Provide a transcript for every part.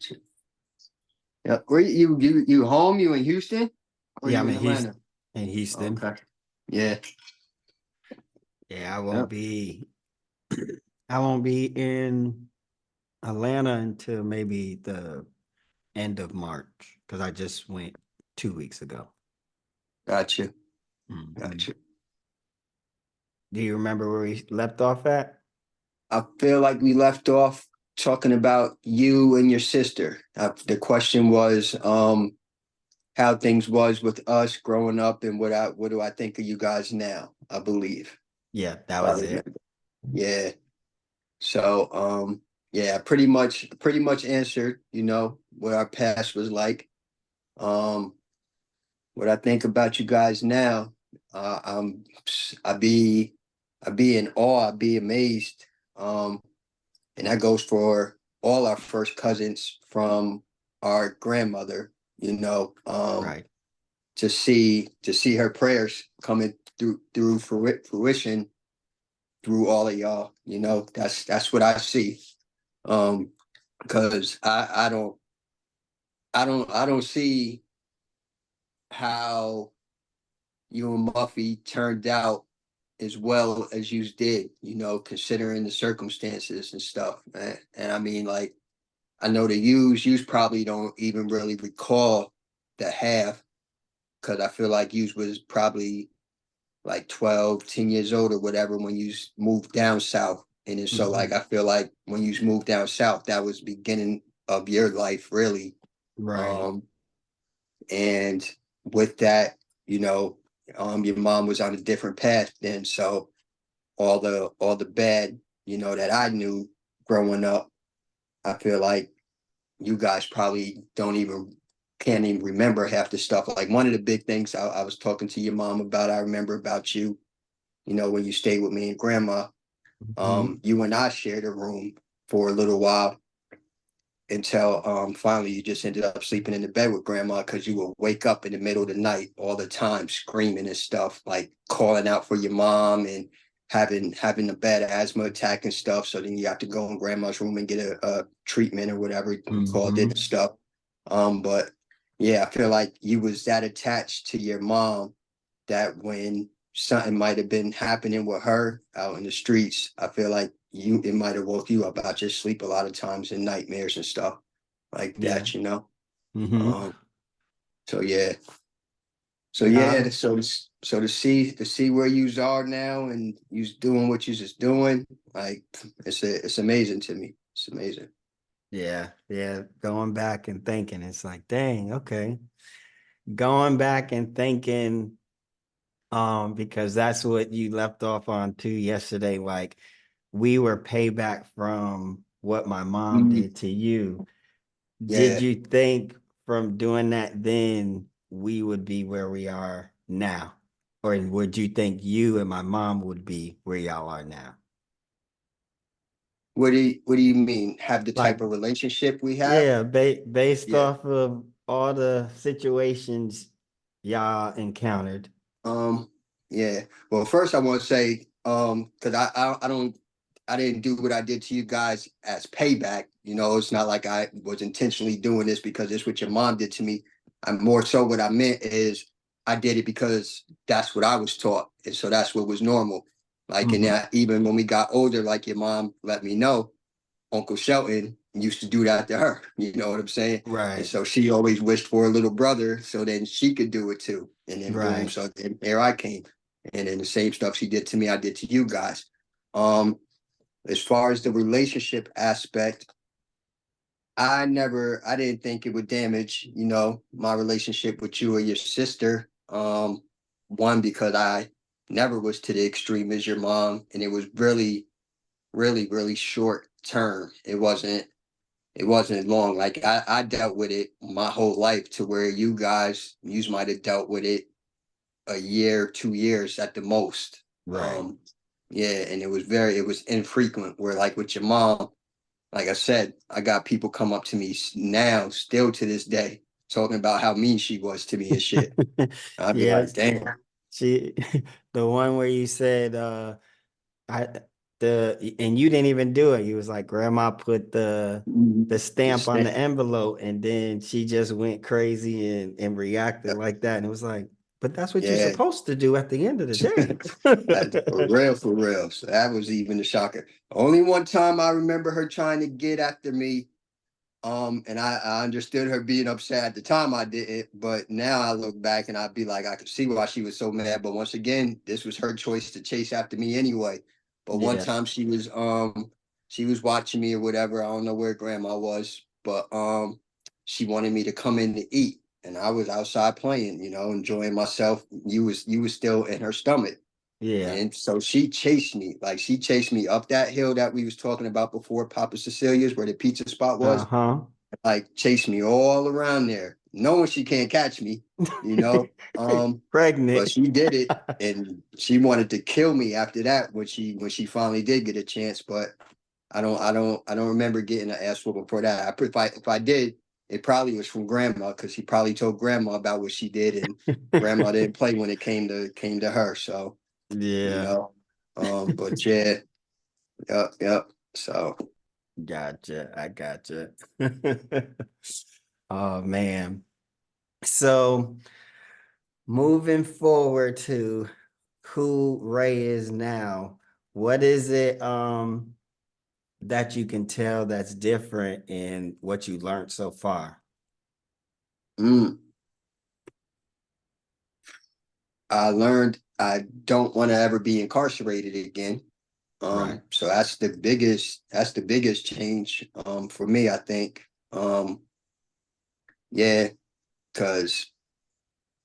Gotcha. Yeah. Where you home? You in Houston? Or Yeah, you I'm in in Houston. Atlanta? In Houston. Okay. Yeah. Yeah, Yep. I won't be in Atlanta until maybe the end of March because I just went 2 weeks ago. Gotcha. Mhm. Gotcha. Do you remember where we left off at? I feel like we left off talking about you and your sister. The question was how things was with us growing up and what do I think of you guys now, I believe. Yeah, that If I was it. remember. Yeah. So yeah, pretty much answered, what our past was like. Um what I think about you guys now, I'm I be I be in awe, I be amazed. And that goes for all our first cousins from our grandmother, Right. to see her prayers coming through fruition through all of y'all. That's what I see. Because I don't see how you and Muffy turned out as well as you did, considering the circumstances and stuff, man. And I mean, like, I know the yous probably don't even really recall the half, because I feel like yous was probably like 12, 10 years old or whatever when you moved down south. And then so like Mhm. I feel like when you moved down south, that was beginning of your life, really. Right. Um, and with that, you know, your mom was on a different path then. So all the bad, that I knew growing up, I feel like you guys probably can't even remember half the stuff. Like one of the big things I was talking to your mom about, I remember about you, when you stayed with me and grandma. Mhm. You and I shared a room for a little while until finally you just ended up sleeping in the bed with grandma because you would wake up in the middle of the night all the time screaming and stuff, like calling out for your mom and having a bad asthma attack and stuff. So then you have to go in grandma's room and get a treatment or whatever you called it and Mhm. stuff. But yeah, I feel like you was that attached to your mom that when something might have been happening with her out in the streets, I feel like it might have woke you up out your sleep a lot of times in nightmares and stuff like Yeah. that. Hmm. Um, so yeah. So Nah. yeah, so to see where yous are now and yous doing what yous is doing, like it's amazing to me. It's amazing. Yeah. Yeah. Going back and thinking, it's like, dang, okay. Going back and thinking, because that's what you left off on too yesterday. Like we were payback from what my mom Mm, did to you. Did yeah. you think from doing that then we would be where we are now? Or would you think you and my mom would be where y'all are now? What do you mean? Have the Like, type of relationship we have? yeah, based Yeah. off of all the situations y'all encountered. Um, yeah. Well, first I want to say, because I didn't do what I did to you guys as payback. It's not like I was intentionally doing this because it's what your mom did to me. I'm more so what I meant is I did it because that's what I was taught, and so that's what was normal. Like, and Mhm. that even when we got older, like your mom let me know, Uncle Shelton used to do that to her. You know what I'm saying? And Right, so she always wished for a little brother so then she could do it too. And then boom, right. so then here I came. And then the same stuff she did to me, I did to you guys. Um, as far as the relationship aspect, I didn't think it would damage, my relationship with you or your sister. One, because I never was to the extreme as your mom, and it was really, really, really short term. It wasn't long. Like I dealt with it my whole life to where you might have dealt with it a year, 2 years at the most. Right. Um, yeah, and it was infrequent. Where like with your mom, like I said, I got people come up to me now, still to this day, talking about how mean she was to me and shit. I'd be Yeah, like, damn. she the one where you said I and you didn't even do it. You was like, grandma put the Mhm. stamp Just on the that. envelope, and then she just went crazy and reacted like that. And it was like, but that's what you're Yeah. supposed to do at the end of the day. That's for real, for real. So that was even the shocker. Only one time I remember her trying to get after me. And I understood her being upset at the time. I didn't, but now I look back and I'd be like, I could see why she was so mad. But once again, this was her choice to chase after me anyway. But one Yeah. time she was watching me or whatever. I don't know where grandma was, but she wanted me to come in to eat. And I was outside playing, enjoying myself. You was still in her stomach. Yeah. And so she chased me, like she chased me up that hill that we was talking about before, Papa Cecilia's, where the pizza spot was, Uh-huh. like chased me all around there, knowing she can't catch me, you know. But Pregnant. she did it, and she wanted to kill me after that when she finally did get a chance. But I don't remember getting an ass whooping for that. If I did, it probably was from grandma because he probably told grandma about what she did, and grandma didn't play when it came to her. So you Yeah. know. But yeah, yep, yep. So Gotcha. I gotcha. Oh man. So moving forward to who Ray is now, what is it that you can tell that's different in what you learned so far? mm, I learned I don't want to ever be incarcerated again. Right. So that's the biggest change for me, I think. Yeah, because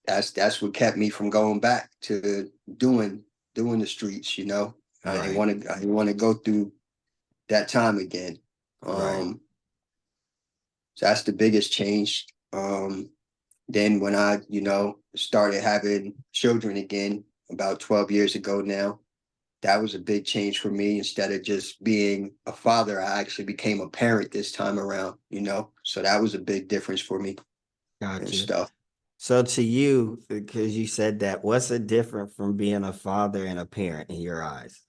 that's what kept me from going back to doing doing the streets. Right. I didn't want to go through that time again. Right. So that's the biggest change. Then when I, started having children again about 12 years ago now, that was a big change for me. Instead of just being a father, I actually became a parent this time around. So that was a big difference for me and Gotcha. stuff. So to you, because you said that, what's it different from being a father and a parent in your eyes?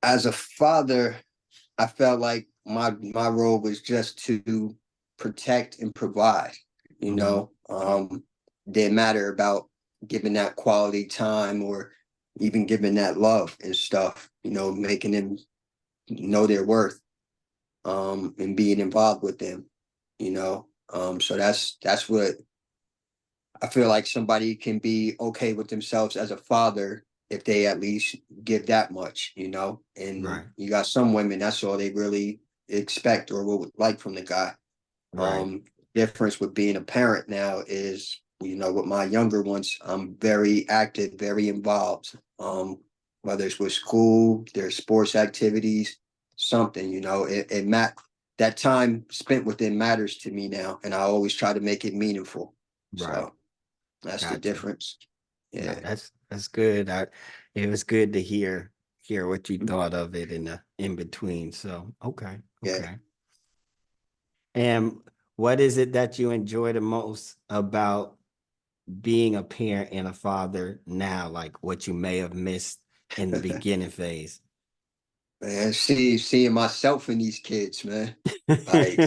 As a father, I felt like my role was just to protect and provide. You Hmm. know, didn't matter about giving that quality time or even giving that love and stuff. Making them know their worth, and being involved with them. So that's what I feel like somebody can be okay with themselves as a father if they at least give that much. And Right. you got some women, that's all they really expect or would like from the guy. Right. Difference with being a parent now is, with my younger ones, I'm very active, very involved. Whether it's with school, their sports activities, something, that time spent with them matters to me now, and I always try to make it meaningful. Right. So that's the Gotcha. difference. No, Yeah. that's good. It was good to hear what you Mm-hmm. thought of it in the in between. So okay, Yeah. okay. And what is it that you enjoy the most about being a parent and a father now? Like what you may have missed in the beginning phase? Man, seeing myself in these kids, man. Like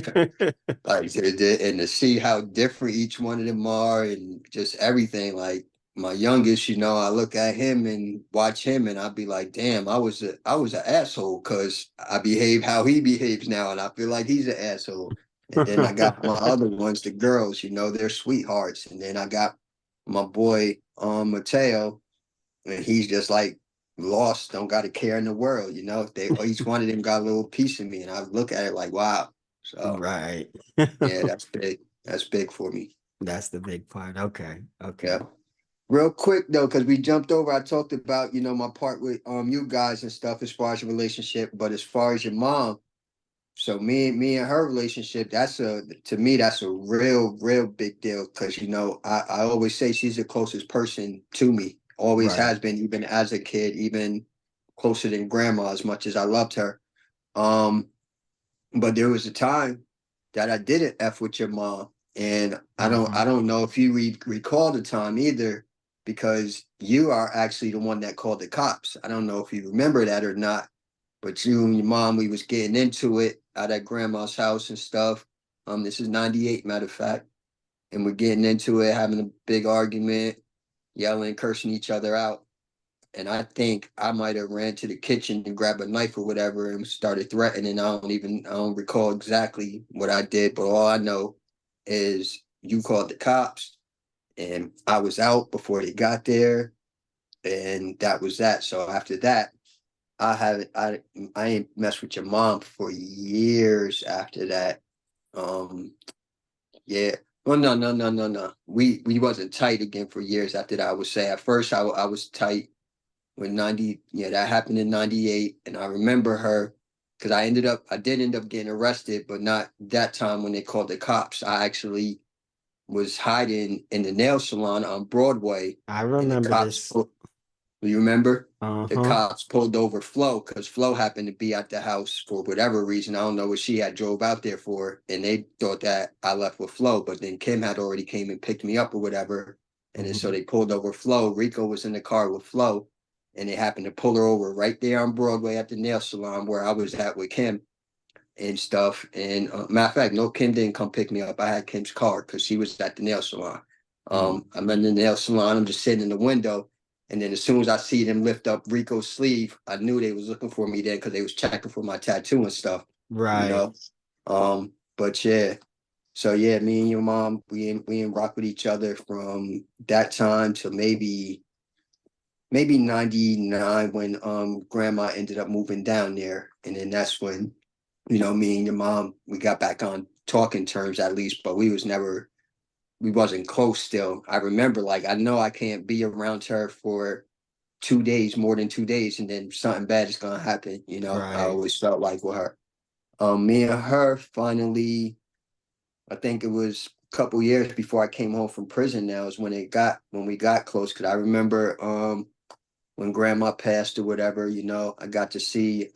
and to see how different each one of them are and just everything. Like my youngest, I look at him and watch him and I'd be like, damn, I was an asshole because I behave how he behaves now and I feel like he's an asshole. And then I got my other ones, the girls, they're sweethearts. And then I got my boy Mateo, and he's just like lost, don't got a care in the world. They each one of them got a little piece of me and I look at it like, wow. So Right. yeah, that's big. That's big for me. That's the big part. Okay. Yeah. Okay. Real quick though, because we jumped over, I talked about, my part with you guys and stuff as far as your relationship, but as far as your mom, so me and her relationship, to me, that's a real, real big deal. Cause I always say she's the closest person to me. Always Right. has been, even as a kid, even closer than grandma, as much as I loved her. Um, but there was a time that I didn't F with your mom. And I don't Uh-huh. I don't know if you recall the time either, because you are actually the one that called the cops. I don't know if you remember that or not, but you and your mom, we was getting into it out at grandma's house and stuff. This is 98, matter of fact. And we're getting into it, having a big argument, yelling, cursing each other out. And I think I might have ran to the kitchen and grabbed a knife or whatever and started threatening. I don't recall exactly what I did, but all I know is you called the cops and I was out before they got there, and that was that. So after that, I haven't I ain't messed with your mom for years after that. Um, yeah. Well, no. We wasn't tight again for years after that. I would say at first I was tight when 90, yeah, that happened in 98. And I remember her because I did end up getting arrested, but not that time when they called the cops. I actually was hiding in the nail salon on Broadway, I and the remember cops this. you remember? The Uh-huh. cops pulled over Flo because Flo happened to be at the house for whatever reason. I don't know what she had drove out there for, and they thought that I left with Flo, but then Kim had already came and picked me up or whatever, and then so Mhm. they pulled over Flo. Rico was in the car with Flo, and they happened to pull her over right there on Broadway at the nail salon where I was at with Kim and stuff. And matter of fact, no, Kim didn't come pick me up. I had Kim's car because she was at the nail salon. Mm. I'm in the nail salon. I'm just sitting in the window. And then as soon as I see them lift up Rico's sleeve, I knew they was looking for me then because they was checking for my tattoo and stuff, you Right. know. But yeah, so yeah, me and your mom, we in rock with each other from that time to maybe 99 when grandma ended up moving down there. And then that's when me and your mom, we got back on talking terms at least, but we wasn't close still. I remember, like, I know I can't be around her for 2 days, more than 2 days, and then something bad is gonna happen. I Right. always felt like with her. Me and her finally, I think it was a couple years before I came home from prison. Now is when we got close. Cause I remember when grandma passed or whatever, I got to see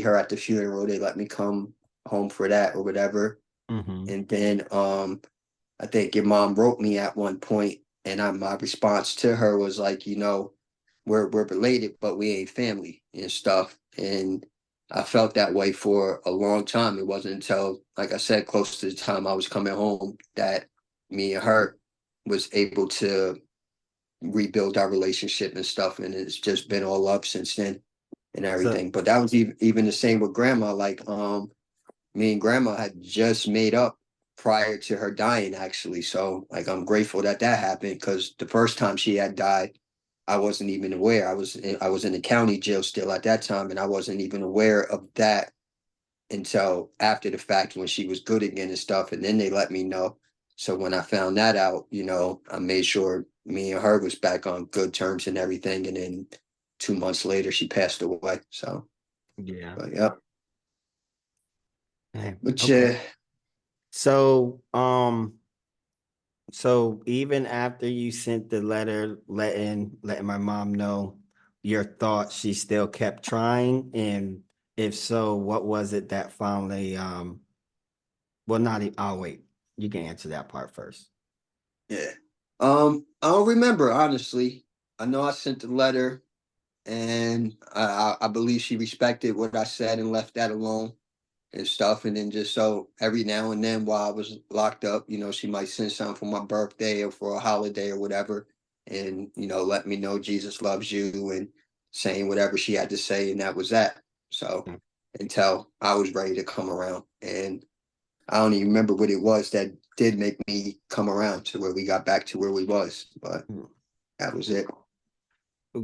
her at the funeral. They let me come home for that or whatever. Mm-hmm. And then I think your mom wrote me at one point, and my response to her was like, we're related, but we ain't family and stuff. And I felt that way for a long time. It wasn't until, like I said, close to the time I was coming home that me and her was able to rebuild our relationship and stuff. And it's just been all up since then and So everything. But that was even the same with grandma. Like, me and grandma had just made up prior to her dying, actually. So, like, I'm grateful that that happened because the first time she had died, I wasn't even aware. I was in the county jail still at that time, and I wasn't even aware of that until after the fact when she was good again and stuff. And then they let me know. So when I found that out, I made sure me and her was back on good terms and everything. And then 2 months later, she passed away. So, yeah. but yeah, Hey, but okay. yeah, So so even after you sent the letter letting my mom know your thoughts, she still kept trying. And if so, what was it that finally well not e- I'll wait. You can answer that part first. yeah. I don't remember honestly. I know I sent the letter, and I believe she respected what I said and left that alone and stuff. And then just so every now and then while I was locked up, she might send something for my birthday or for a holiday or whatever, and let me know Jesus loves you and saying whatever she had to say, and that was that. So Mm. until I was ready to come around, and I don't even remember what it was that did make me come around to where we got back to where we was, but that was it.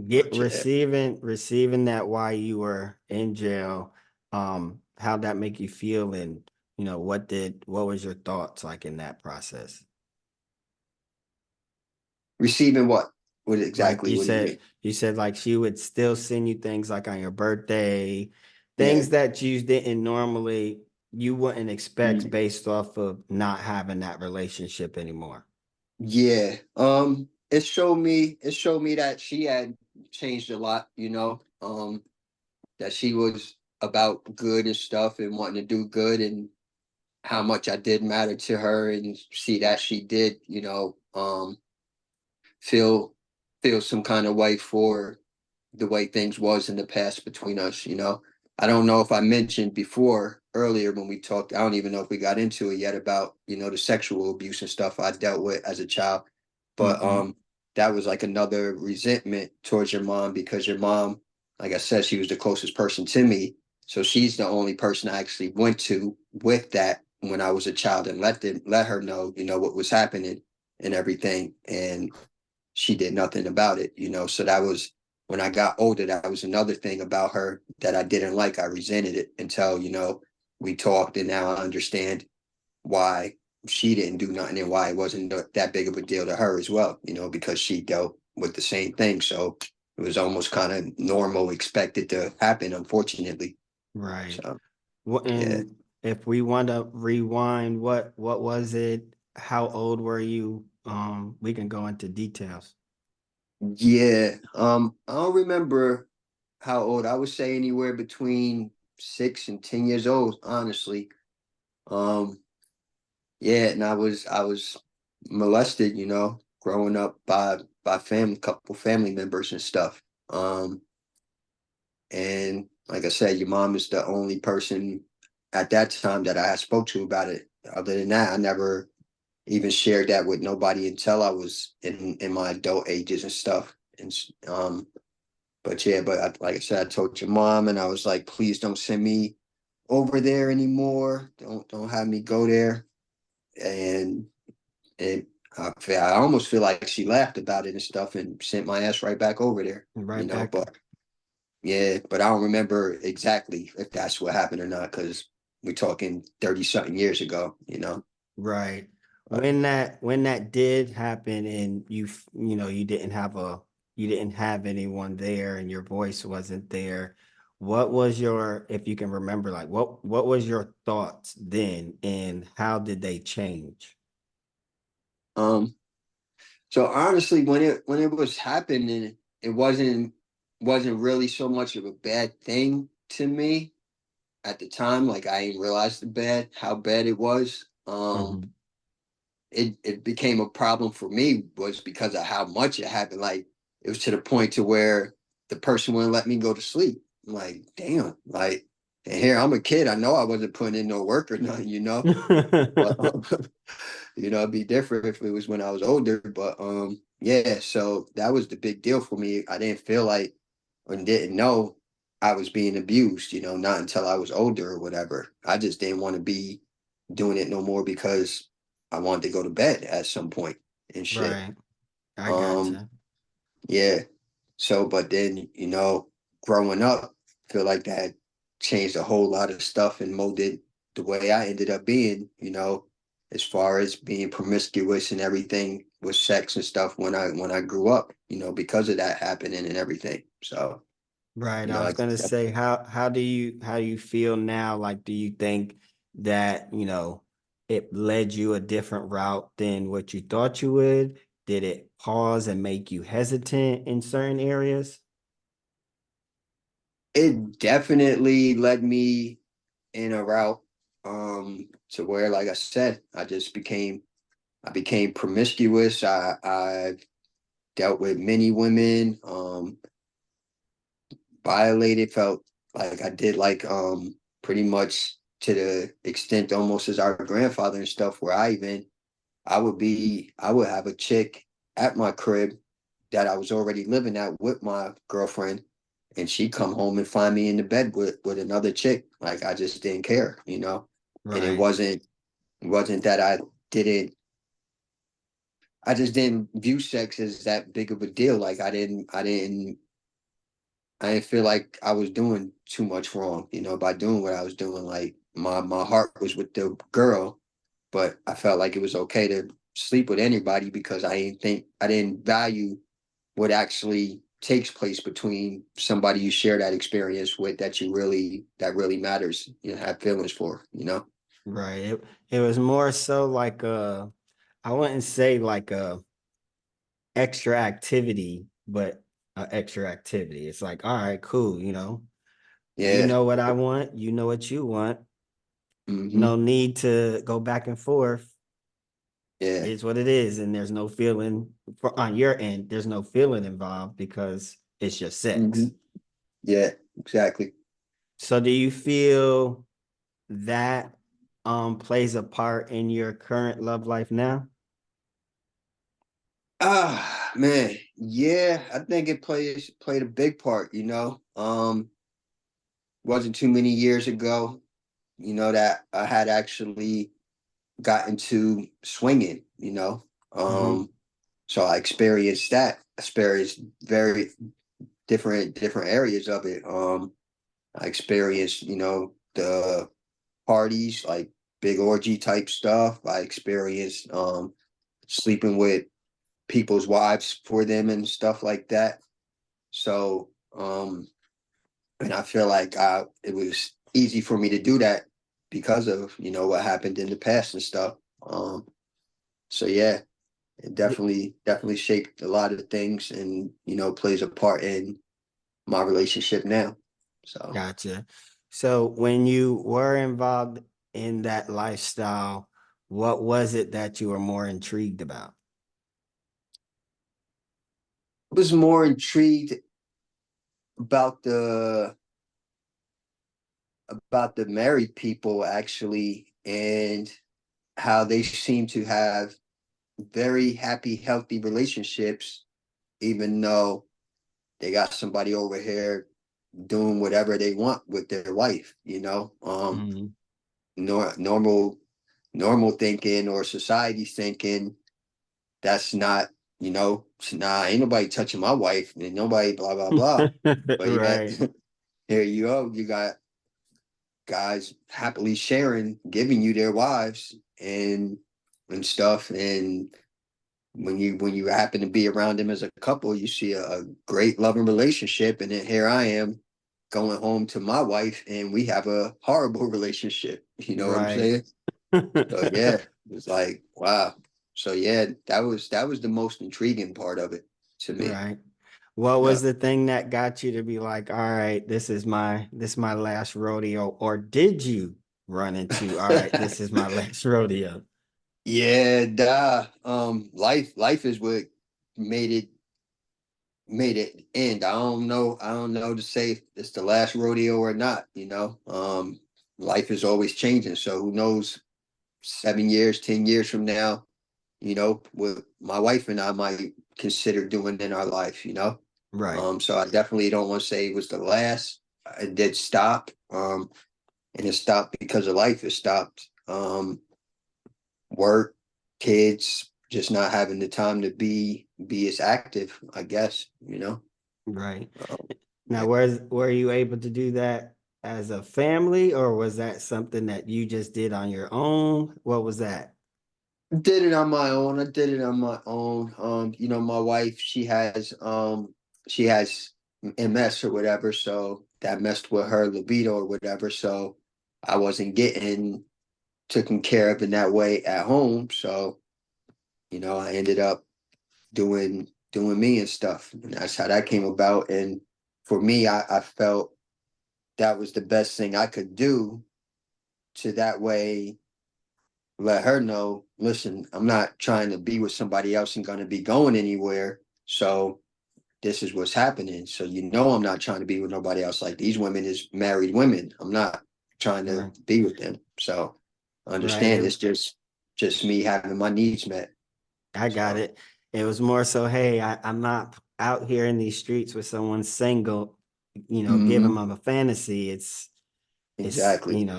Get But yeah. receiving that while you were in jail, how'd that make you feel? And what was your thoughts like in that process? Receiving what? What Like exactly? What do you mean? you said like she would still send you things like on your birthday, Yeah. things that you didn't normally you wouldn't expect based off of not having that relationship anymore. Yeah. It showed me that she had changed a lot, that she was about good and stuff and wanting to do good, and how much I did matter to her, and see that she did, feel feel some kind of way for the way things was in the past between us, you know. I don't know if I mentioned before earlier when we talked, I don't even know if we got into it yet about, you know, the sexual abuse and stuff I dealt with as a child. But Mm-hmm. that was like another resentment towards your mom because your mom, like I said, she was the closest person to me. So she's the only person I actually went to with that when I was a child and let her know, you know, what was happening and everything. And she did nothing about it, you know. So that was when I got older, that was another thing about her that I didn't like. I resented it until, you know, we talked and now I understand why she didn't do nothing and why it wasn't that big of a deal to her as well, you know, because she dealt with the same thing. So it was almost kind of normal, expected to happen, unfortunately. Right. So What yeah. and if we want to rewind, what was it? How old were you? We can go into details. Yeah. I don't remember how old. I would say anywhere between 6 and 10 years old, honestly. Um, yeah, and I was molested, you know, growing up by family, couple family members and stuff. And like I said, your mom is the only person at that time that I had spoke to about it. Other than that, I never even shared that with nobody until I was in my adult ages and stuff. And but yeah, but like I said, I told your mom, and I was like, please don't send me over there anymore. Don't have me go there. And it, I almost feel like she laughed about it and stuff, and sent my ass right back over there. You Right know, back. but yeah, but I don't remember exactly if that's what happened or not because we're talking 30 something years ago. You know, Right. but When that did happen and you know you didn't have anyone there and your voice wasn't there, what was your, if you can remember, like what was your thoughts then and how did they change? um, so honestly, when it was happening, it wasn't really so much of a bad thing to me at the time. Like I didn't realize how bad it was. Mhm. It became a problem for me was because of how much it happened. Like it was to the point to where the person wouldn't let me go to sleep. I'm like, damn, like, and here I'm a kid. I know I wasn't putting in no work or nothing, you know. But you know, it'd be different if it was when I was older. But yeah, so that was the big deal for me. I didn't feel like or didn't know I was being abused, you know, not until I was older or whatever. I just didn't want to be doing it no more because I wanted to go to bed at some point and shit. Right. I Um, gotcha. yeah. So, but then, you know, growing up, I feel like that changed a whole lot of stuff and molded the way I ended up being, you know, as far as being promiscuous and everything with sex and stuff when I grew up, you know, because of that happening and everything. So, Right. you I know, was gonna say, how do you feel now? Like, do you think that, it led you a different route than what you thought you would? Did it pause and make you hesitant in certain areas? it definitely led me in a route to where, like I said, I became promiscuous. I dealt with many women, violated, felt like I did like pretty much to the extent almost as our grandfather and stuff, where I would have a chick at my crib that I was already living at with my girlfriend, and she'd come home and find me in the bed with another chick. Like I just didn't care, you know. And Right. it wasn't that didn't I just didn't view sex as that big of a deal. Like I didn't feel like I was doing too much wrong, you know, by doing what I was doing. Like my heart was with the girl, but I felt like it was okay to sleep with anybody because I didn't value what actually takes place between somebody you share that experience with that really matters, you know, have feelings for, you know. Right. It was more so like I wouldn't say like a extra activity, but a extra activity. It's like, all right, cool, you Yeah. know what I want, you know what you want. Hmm. No need to go back and forth. Yeah. It's what it is, and there's no feeling on your end. There's no feeling involved because it's just sex. Mhm. Yeah, exactly. So, do you feel that plays a part in your current love life now? Ah, man. Yeah, I think it played a big part, you know. Wasn't too many years ago, you know, that I had actually got into swinging, you know. Hmm. So I experienced that. Experienced very different areas of it. I experienced, you know, the parties, like big orgy type stuff. I experienced sleeping with people's wives for them and stuff like that. So and I feel like it was easy for me to do that because of, you know, what happened in the past and stuff. So yeah, it definitely shaped a lot of things and, you know, plays a part in my relationship now. So Gotcha. So, when you were involved in that lifestyle, what was it that you were more intrigued about? I was more intrigued about the married people actually, and how they seem to have very happy, healthy relationships, even though they got somebody over here doing whatever they want with their wife, you know. Mhm. Normal thinking or society thinking, that's not, you know, nah, ain't nobody touching my wife and nobody blah blah blah. But yet Right, here you go, you got guys happily sharing, giving you their wives and stuff. And when you happen to be around them as a couple, you see a great loving relationship, and then here I am going home to my wife, and we have a horrible relationship. You know what I'm right. saying? So yeah, it's like wow. So yeah, that was the most intriguing part of it to me. Right. What Yeah. was the thing that got you to be like, all right, this is my last rodeo? Or did you run into, all right, this is my last rodeo? Yeah, life is what made it made it end. I don't know to say if it's the last rodeo or not, you know. Life is always changing. So who knows, 7 years, 10 years from now, you know, what my wife and I might consider doing in our life, you know. Right, So I definitely don't want to say it was the last. It did stop. And it stopped because of life. It stopped work, kids, just not having the time to be as active, I guess, you know. right. Um, Now, yeah. were you able to do that as a family, or was that something that you just did on your own? What was that? Did it on my own. I did it on my own. You know, my wife, she has MS or whatever, so that messed with her libido or whatever. So I wasn't getting taken care of in that way at home. So, you know, I ended up doing me and stuff. And that's how that came about. And for me, I felt that was the best thing I could do to that way let her know, listen, I'm not trying to be with somebody else and gonna be going anywhere. So this is what's happening. So you know I'm not trying to be with nobody else. Like these women is married women. I'm not trying to Right, be with them. So right. understand it's just me having my needs met. I got So it. It was more so, hey, I'm not out here in these streets with someone single, giving mhm, them a fantasy. It's, exactly.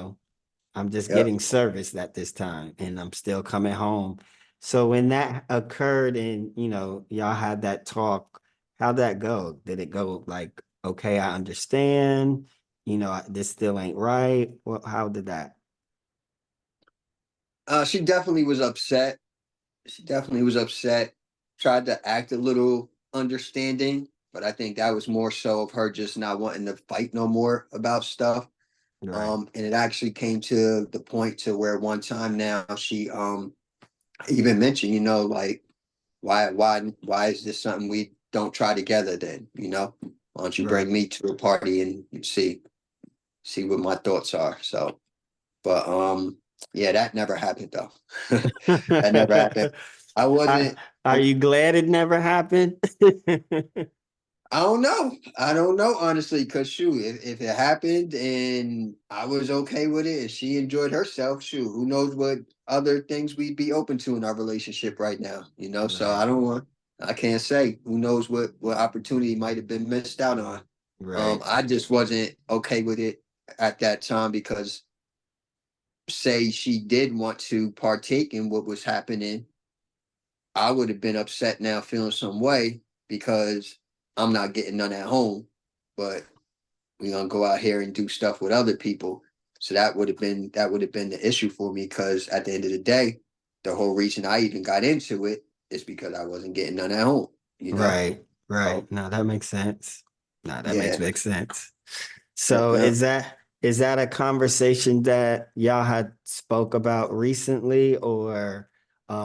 I'm just Yep. getting service at this time and I'm still coming home. So when that occurred and, y'all had that talk, how'd that go? Did it go like, okay, I understand, this still ain't right? Well, how did that? She definitely was upset. She definitely was upset. Tried to act a little understanding, but I think that was more so of her just not wanting to fight no more about stuff. Right, And it actually came to the point to where one time now she even mentioned, you know, like why is this something we don't try together then, you know? Why don't you right, bring me to a party and see what my thoughts are? So but Yeah, that never happened though. That never happened. I Are, wasn't. are you glad it never happened? I don't know. I don't know honestly, because shoot, if it happened and I was okay with it and she enjoyed herself, shoot, who knows what other things we'd be open to in our relationship right now, you know? So Right, I can't say. Who knows what opportunity might have been missed out on. right, I just wasn't okay with it at that time because say she did want to partake in what was happening, I would have been upset now feeling some way because I'm not getting none at home, but we're gonna go out here and do stuff with other people. So that would have been the issue for me because at the end of the day, the whole reason I even got into it is because I wasn't getting none at home, you know? right, right. So No, that makes sense. No, that makes yeah, big sense. yep, So yep. is that a conversation that y'all had spoke about recently or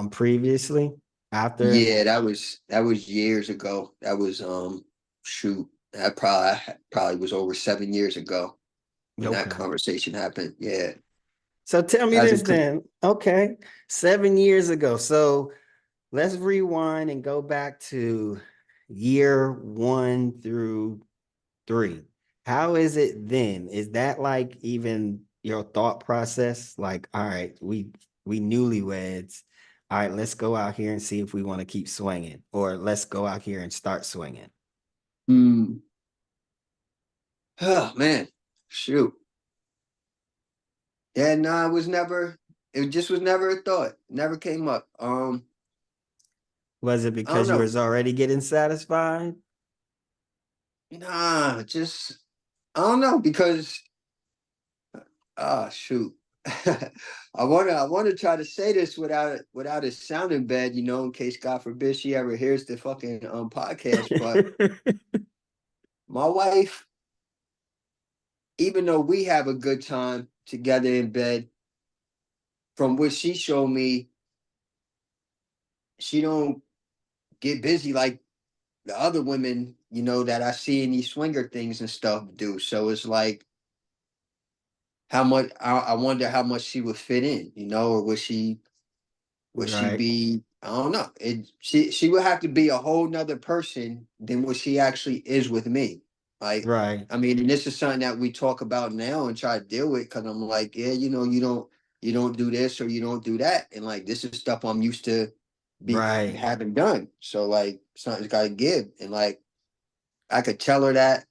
previously after? Yeah, that was years ago. That was shoot, that probably was over 7 years ago when that Okay. conversation happened. Yeah. So tell me As a this then. Okay. 7 years ago. So let's rewind and go back to year 1 through 3. How is it then? Is that like even your thought process? Like, all right, we newlyweds. All right, let's go out here and see if we want to keep swinging, or let's go out here and start swinging. hmm, oh man, shoot. Yeah, no, it just was never a thought. Never came up. Was it I don't because you know. was already getting satisfied? Nah, just I don't know because shoot. I wanna try to say this without it sounding bad, in case God forbid she ever hears the fucking podcast. But my wife, even though we have a good time together in bed, from what she showed me, she don't get busy like the other women, that I see in these swinger things and stuff do. So it's like how much I wonder how much she would fit in, or would she Right, be, I don't know. She would have to be a whole nother person than what she actually is with me. Like, right, I mean, and this is something that we talk about now and try to deal with because I'm like, yeah, you don't do this or you don't do that. And like this is stuff I'm used to be right. having done. So like something's gotta give. And like I could tell her that,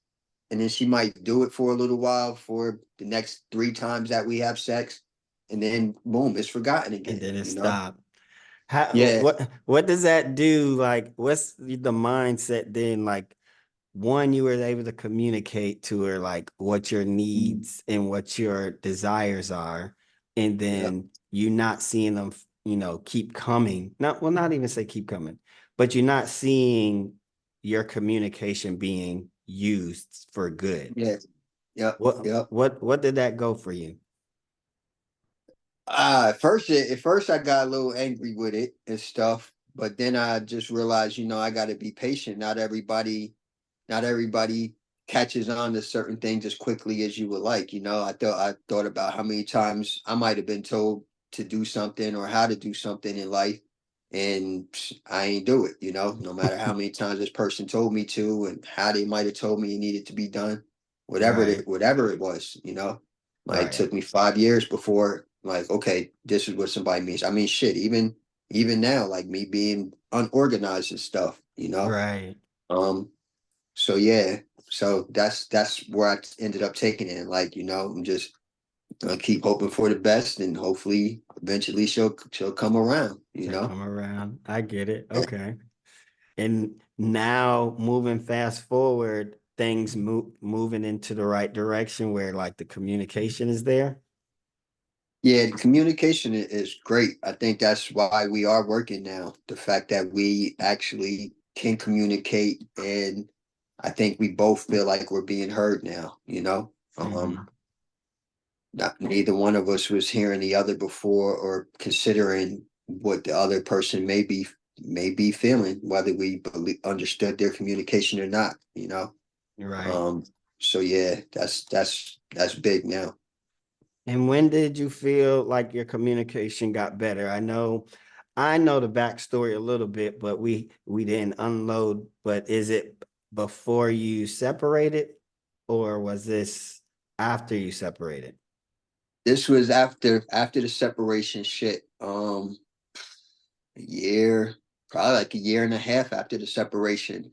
and then she might do it for a little while for the next 3 times that we have sex, and then boom, it's forgotten And again. then it You know? stopped. How Yeah. what does that do? Like, what's the mindset then? Like, one, you were able to communicate to her like what your Mm, needs and what your desires are, and yeah. then you not seeing them, keep coming. Not well, not even say keep coming, but you're not seeing your communication being used for good. Yeah. Yep. What Yep. what did that go for you? At first I got a little angry with it and stuff, but then I just realized, I got to be patient. Not everybody catches on to certain things as quickly as you would like. I thought about how many times I might have been told to do something or how to do something in life, and I ain't do it. No matter how many times this person told me to, and how they might have told me it needed to be done, Right, whatever it was. Like it right, took me 5 years before, like, okay, this is what somebody means. I mean, shit, even now, like me being unorganized and stuff. right. Um, so yeah, so that's where I ended up taking it. Like, I'm just gonna keep hoping for the best, and hopefully, eventually, she'll come around. She'll come around. I get it. Yeah, Okay. And now moving fast forward, things moving into the right direction where like the communication is there. yeah. The communication is great. I think that's why we are working now. The fact that we actually can communicate, and I think we both feel like we're being heard now. Mhm. Neither one of us was hearing the other before or considering what the other person may be feeling, whether we understood their communication or not. Right. Um, so yeah, that's big now. And when did you feel like your communication got better? I know the backstory a little bit, but we didn't unload. But is it before you separated, or was this after you separated? This was after the separation shit. A year, probably like a year and a half after the separation.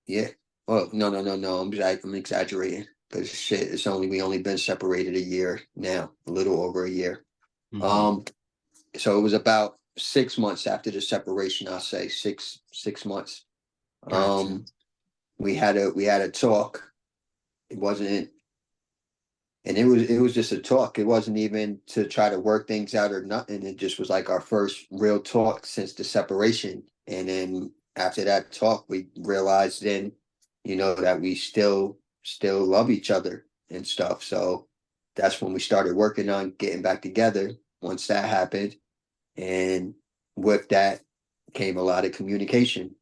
Yeah. Oh, no. I'm exaggerating because shit, we only been separated a year now, a little over a year. Mm-hmm. Um, so it was about 6 months after the separation, I'll say six months. Gotcha. Um, we had a talk. It wasn't, and it was just a talk. It wasn't even to try to work things out or nothing. It just was like our first real talk since the separation. And then after that talk, we realized then, that we still love each other and stuff. So that's when we started working on getting back together. Once that happened, and with that came a lot of communication.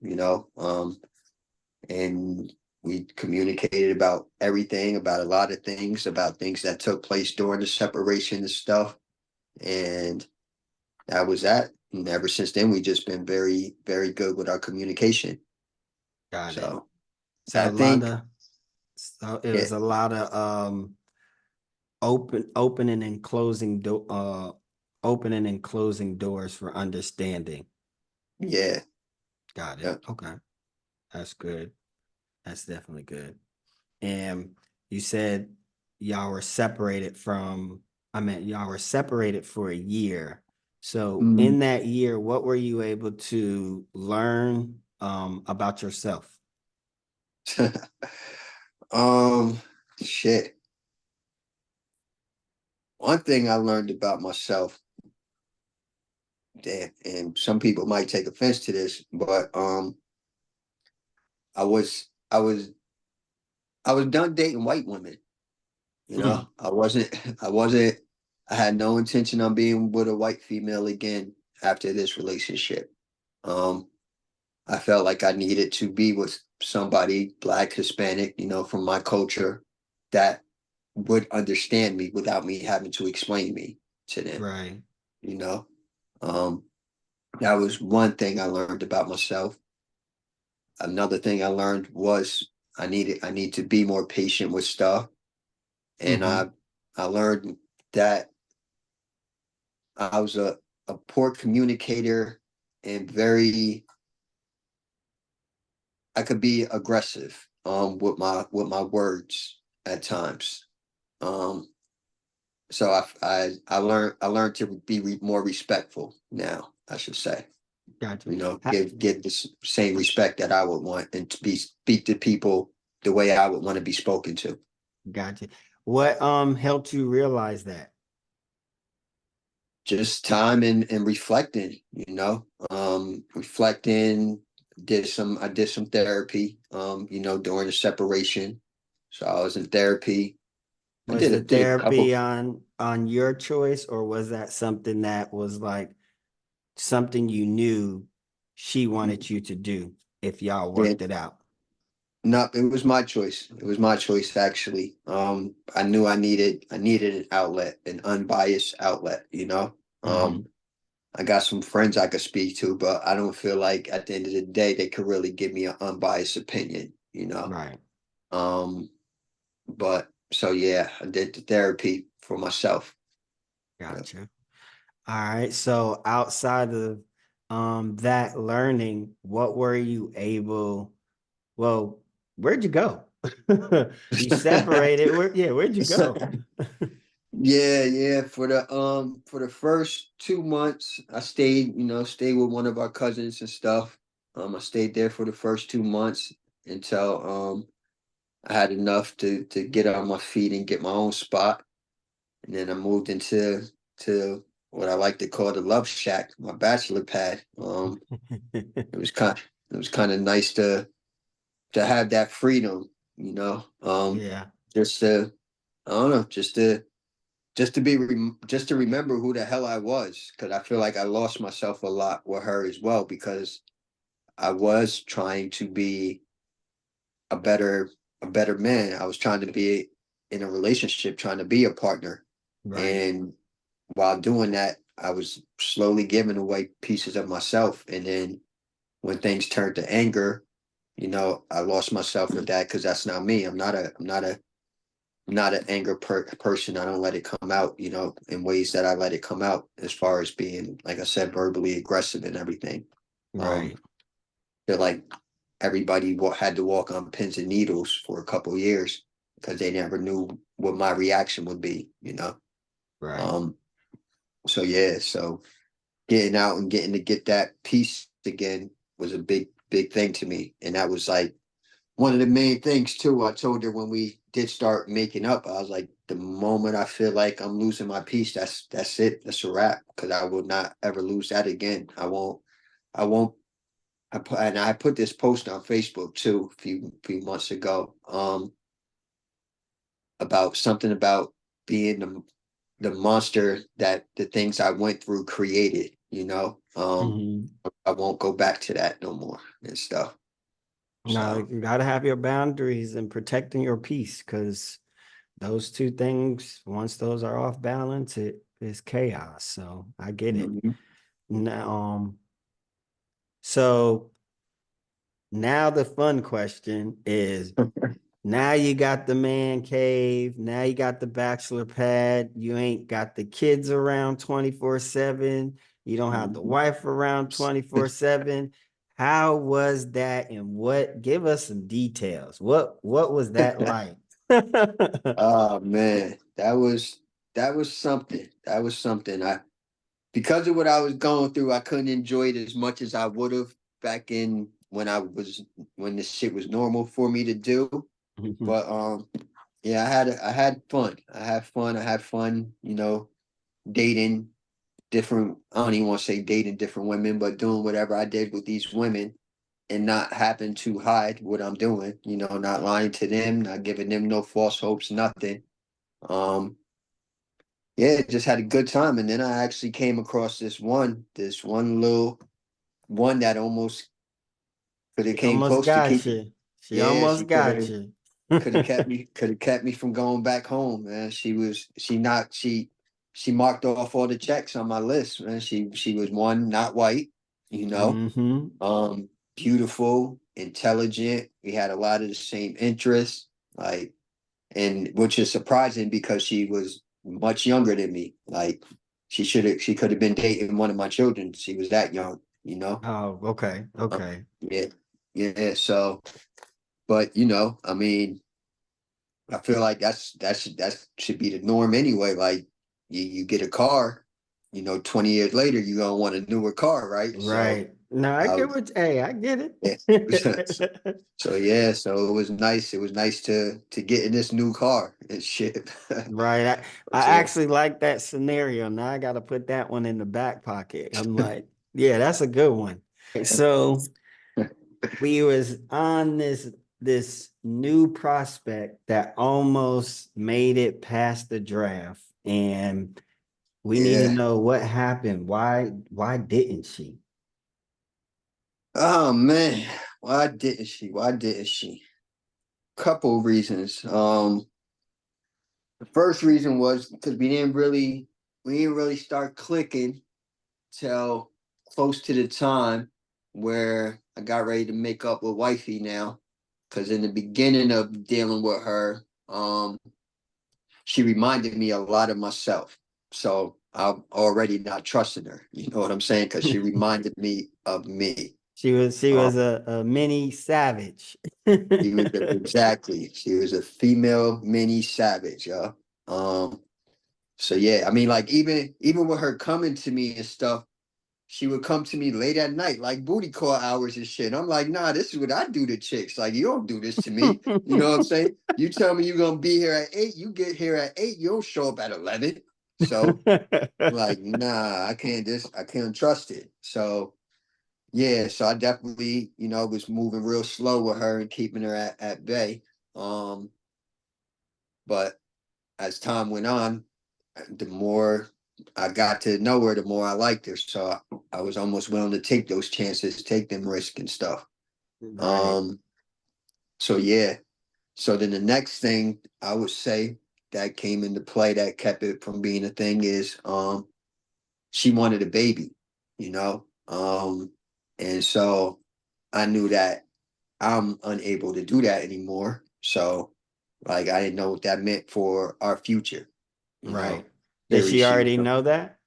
And we communicated about everything, about a lot of things, about things that took place during the separation and stuff. And that was that. And ever since then, we just been very, very good with our communication. Got it. So So I a lot think, of so it yeah, was a lot of opening and opening and closing doors for understanding. yeah, Got it. yeah. Okay. That's good. That's definitely good. And you said y'all were separated from, I mean, y'all were separated for a year. So Mm. in that year, what were you able to learn about yourself? um, shit. One thing I learned about myself, damn, and some people might take offense to this, but I was done dating white women. I wasn't, I wasn't, I had no intention on being with a white female again after this relationship. Um, I felt like I needed to be with somebody black, Hispanic, from my culture that would understand me without me having to explain me to them, Right. you know. Um, that was one thing I learned about myself. Another thing I learned was I need to be more patient with stuff. And Mm-hmm. I learned that I was a poor communicator and I could be aggressive with my words at times. Um so I learned to be more respectful now, I should say. Gotcha. Give the same respect that I would want and to speak to people the way I would want to be spoken to. Gotcha. What helped you realize that? Just time and reflecting, reflecting. I did some therapy, during the separation. So I was in therapy. I Was did the a did a couple. therapy on your choice, or was that something that was like something you knew she wanted you to do if y'all Yeah, worked it out? no, it was my choice. It was my choice actually. I knew I needed an outlet, an unbiased outlet. Mm-hmm. I got some friends I could speak to, but I don't feel like at the end of the day they could really give me an unbiased opinion. Right. Um, but so yeah, I did the therapy for myself. Yeah. Gotcha. All right. So outside of that learning, what were you able, well, where'd you go? You separated. Where'd you So, go? yeah. For the first 2 months, I stayed with one of our cousins and stuff. I stayed there for the first 2 months until I had enough to get on my feet and get my own spot. And then I moved into what I like to call the love shack, my bachelor pad. It was kind it was kind of nice to have that freedom, you know. Yeah. Just to I don't know, just to remember who the hell I was, because I feel like I lost myself a lot with her as well because I was trying to be a better a better man. I was trying to be in a relationship trying to be a partner. Right. And while doing that, I was slowly giving away pieces of myself. And then when things turned to anger, I lost myself with that because that's not me. I'm not an anger person. I don't let it come out, in ways that I let it come out as far as being, like I said, verbally aggressive and everything. Um, Right. feel like everybody had to walk on pins and needles for a couple of years because they never knew what my reaction would be. Right. Um, so yeah, so getting out and getting to get that peace again was a big, big thing to me. And that was like one of the main things too. I told her when we did start making up, I was like, the moment I feel like I'm losing my peace, that's it. That's a wrap. Because I will not ever lose that again. I won't. I put this post on Facebook too a few months ago. About something about being the monster that the things I went through created. Hmm. I won't go back to that no more and stuff. Now So you gotta have your boundaries and protecting your peace, because those two things, once those are off balance, it is chaos. So I get it. mhm. Now, so now the fun question is, now you got the man cave, now you got the bachelor pad, you ain't got the kids around 24/7, you don't have the wife around 24/7. How was that, and give us some details. What was that like? Oh man, that was something. That was something. I Because of what I was going through, I couldn't enjoy it as much as I would have back in when this shit was normal for me to do. But yeah, I had fun. I had fun, dating different I don't even want to say dating different women, but doing whatever I did with these women and not having to hide what I'm doing, not lying to them, not giving them no false hopes, nothing. Um yeah, just had a good time. And then I actually came across this one little one that almost could have She came almost close to got keeping. you. She Yeah, she almost could got have you. could have kept me from going back home, man. She marked off all the checks on my list, man. She was one, not white, you know, Hmm. um, beautiful, intelligent. We had a lot of the same interests, like, and which is surprising because she was much younger than me. Like, she could have been dating one of my children. She was that young. Oh, okay. Okay. Yeah, yeah. So, but I mean, I feel like that should be the norm anyway. Like, you get a car, 20 years later, you're gonna want a newer car, right? So Right. No, I I get was, what, hey, I get yeah. it. So yeah, so it was nice. It was nice to get in this new car and shit. Right. I So, actually like that scenario. Now I got to put that one in the back pocket. I'm like, yeah, that's a good one. So we was on this new prospect that almost made it past the draft, and we need to yeah. know what happened. Why didn't she? Oh man, why didn't she? Why didn't she? Couple reasons. The first reason was because we didn't really start clicking till close to the time where I got ready to make up with wifey now. Because in the beginning of dealing with her, she reminded me a lot of myself. So I'm already not trusting her. You know what I'm saying? Because she reminded me of me. She Um, was a mini savage. she was a female mini savage, yo. Um, so yeah, I mean, like even with her coming to me and stuff, she would come to me late at night, like booty call hours and shit. I'm like, nah, this is what I do to chicks. Like, you don't do this to me. You know what I'm saying? You tell me you're gonna be here at 8, you get here at 8, you don't show up at 11. So like, nah, I can't trust it. So yeah, so I definitely, was moving real slow with her and keeping her at bay. Um, but as time went on, the more I got to know her, the more I liked her. So I was almost willing to take those chances, take them risks and stuff. Right. Um, so yeah. So then the next thing I would say that came into play that kept it from being a thing is she wanted a baby, you know. And so I knew that I'm unable to do that anymore. So like I didn't know what that meant for our future, you know. Right. Did Very she serious. already know that?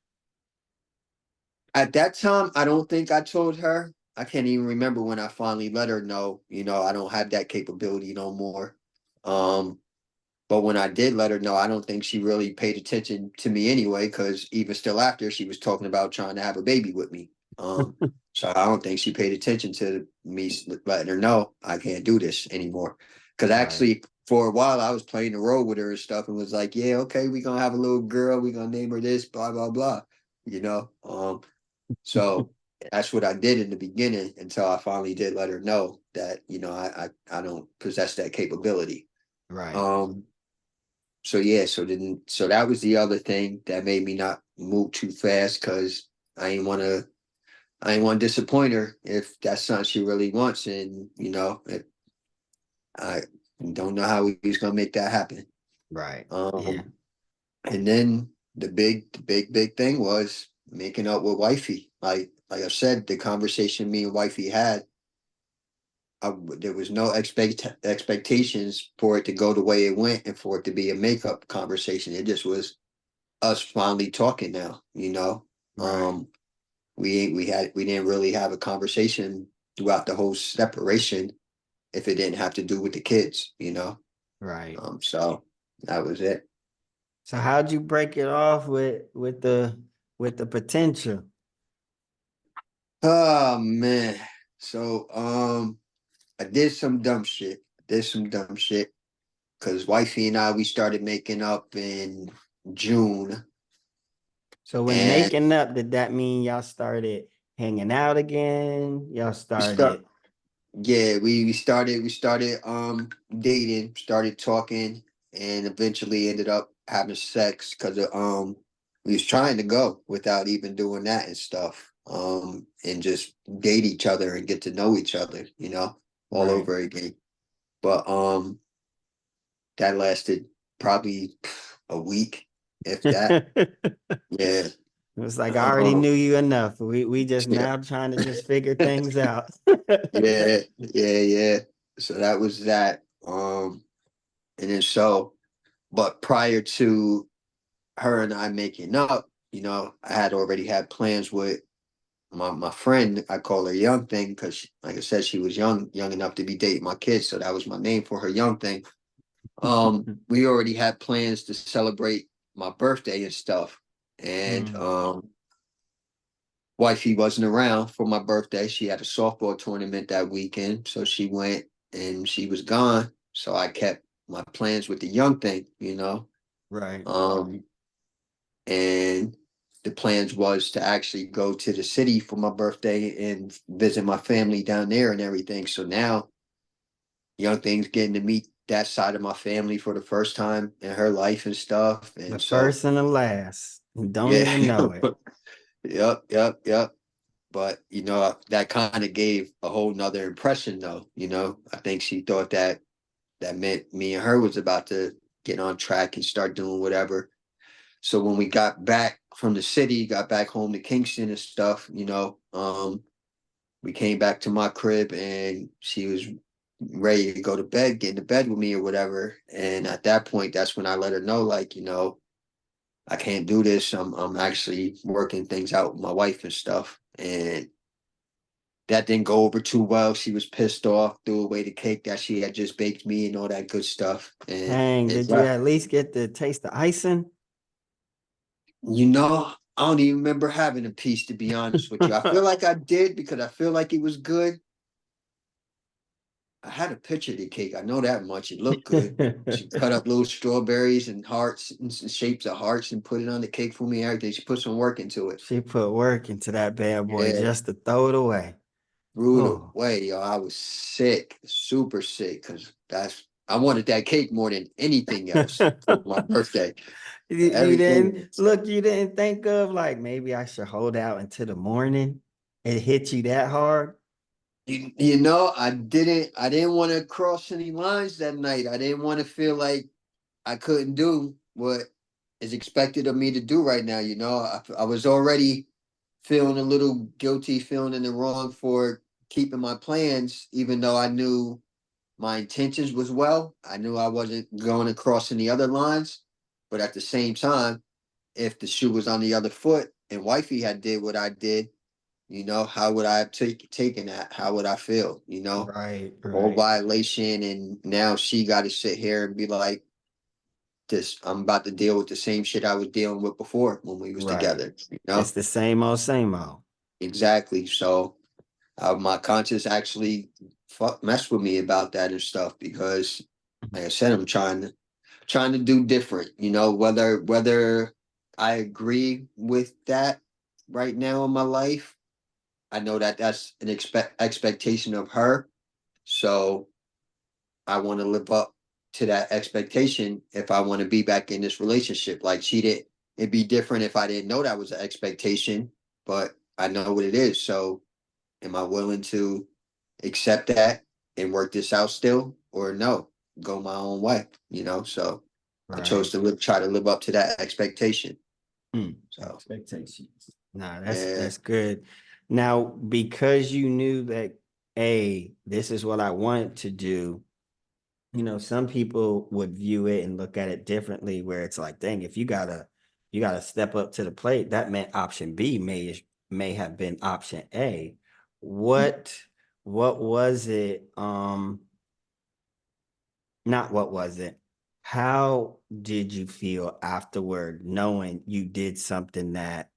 At that time, I don't think I told her. I can't even remember when I finally let her know, you know, I don't have that capability no more. Um, but when I did let her know, I don't think she really paid attention to me anyway, because even still after she was talking about trying to have a baby with me. So I don't think she paid attention to me letting her know I can't do this anymore. Because Right. actually, for a while, I was playing the role with her and stuff, and was like, "Yeah, okay, we're gonna have a little girl. We're gonna name her this, blah blah blah." You know. So that's what I did in the beginning until I finally did let her know that, you know, I don't possess that capability. Right. Um, so yeah, so that was the other thing that made me not move too fast because I ain't want to disappoint her if that's something she really wants, and you know, I don't know how he's gonna make that happen. Right. Yeah. Um, and then big thing was making up with wifey. Like I said, the conversation me and wifey had, there was no expectations for it to go the way it went and for it to be a makeup conversation. It just was us finally talking now, you know. Right. Um, we didn't really have a conversation throughout the whole separation if it didn't have to do with the kids, you know. Right. So that was it. So how'd you break it off with the potential? Oh man. So I did some dumb shit. Did some dumb shit because wifey and I we started making up in June, So when and making up, did that mean y'all started hanging out again? Y'all we start started yeah we started dating, started talking, and eventually ended up having sex because we was trying to go without even doing that and stuff, and just date each other and get to know each other, you know, all right. over again. But that lasted probably a week, if that. It Yeah. was like I already Um, knew you enough. We just yeah. now trying to just figure things out. Yeah. So that was that. And then but prior to her and I making up, you know, I had already had plans with my friend. I call her Young Thing because, like I said, she was young enough to be dating my kids. So that was my name for her, Young Thing. We already had plans to celebrate my birthday and stuff. And Mm, wifey wasn't around for my birthday. She had a softball tournament that weekend, so she went and she was gone. So I kept my plans with the Young Thing, you know. right. Um, and the plans was to actually go to the city for my birthday and visit my family down there and everything. So now Young Thing's getting to meet that side of my family for the first time in her life and stuff. The And so first and the last. And don't yeah, even know it. yep. But you know, that kind of gave a whole nother impression though. You know, I think she thought that that meant me and her was about to get on track and start doing whatever. So when we got back from the city, got back home to Kingston and stuff, you know, we came back to my crib and she was ready to go to bed, get into bed with me or whatever. And at that point, that's when I let her know, like, you know, I can't do this. I'm actually working things out with my wife and stuff. And that didn't go over too well. She was pissed off, threw away the cake that she had just baked me and all that good stuff. And Dang, it did you left. at least get to taste the icing? You know, I don't even remember having a piece to be honest with you. I feel like I did because I feel like it was good. I had a picture of the cake. I know that much. It looked good. She cut up little strawberries and hearts and shapes of hearts and put it on the cake for me. Everything. She put some work into it. She put work into that bad boy Yeah, just to throw it away. brutal Oh, way, yo. I was sick, super sick, because I wanted that cake more than anything else for my birthday. you Everything. didn't look, you didn't think of like maybe I should hold out until the morning. It hit you that hard. You know, I didn't want to cross any lines that night. I didn't want to feel like I couldn't do what is expected of me to do right now. I was already feeling a little guilty, feeling in the wrong for keeping my plans, even though I knew my intentions was well. I knew I wasn't going across any other lines, but at the same time, if the shoe was on the other foot and wifey had did what I did, how would I have taken that? How would I feel? Right, Whole right, violation, and now she got to sit here and be like, "This, I'm about to deal with the same shit I was dealing with before when we was right. together." It's the same old, same old. Exactly. So my conscience actually messed with me about that and stuff because, like I said, I'm trying to do different. Whether I agree with that right now in my life, I know that that's an expectation of her. So I want to live up to that expectation if I want to be back in this relationship. Like she did, it'd be different if I didn't know that was an expectation, but I know what it is. So am I willing to accept that and work this out still, or no, go my own way? So I chose Right. to try to live up to that expectation. So Expectations. Nah, yeah, that's good. Now, because you knew that, this is what I wanted to do, some people would view it and look at it differently, where it's like, dang, if you gotta step up to the plate, that meant option B may have been option A. What what was it? Not what was it? How did you feel afterward, knowing you did something that,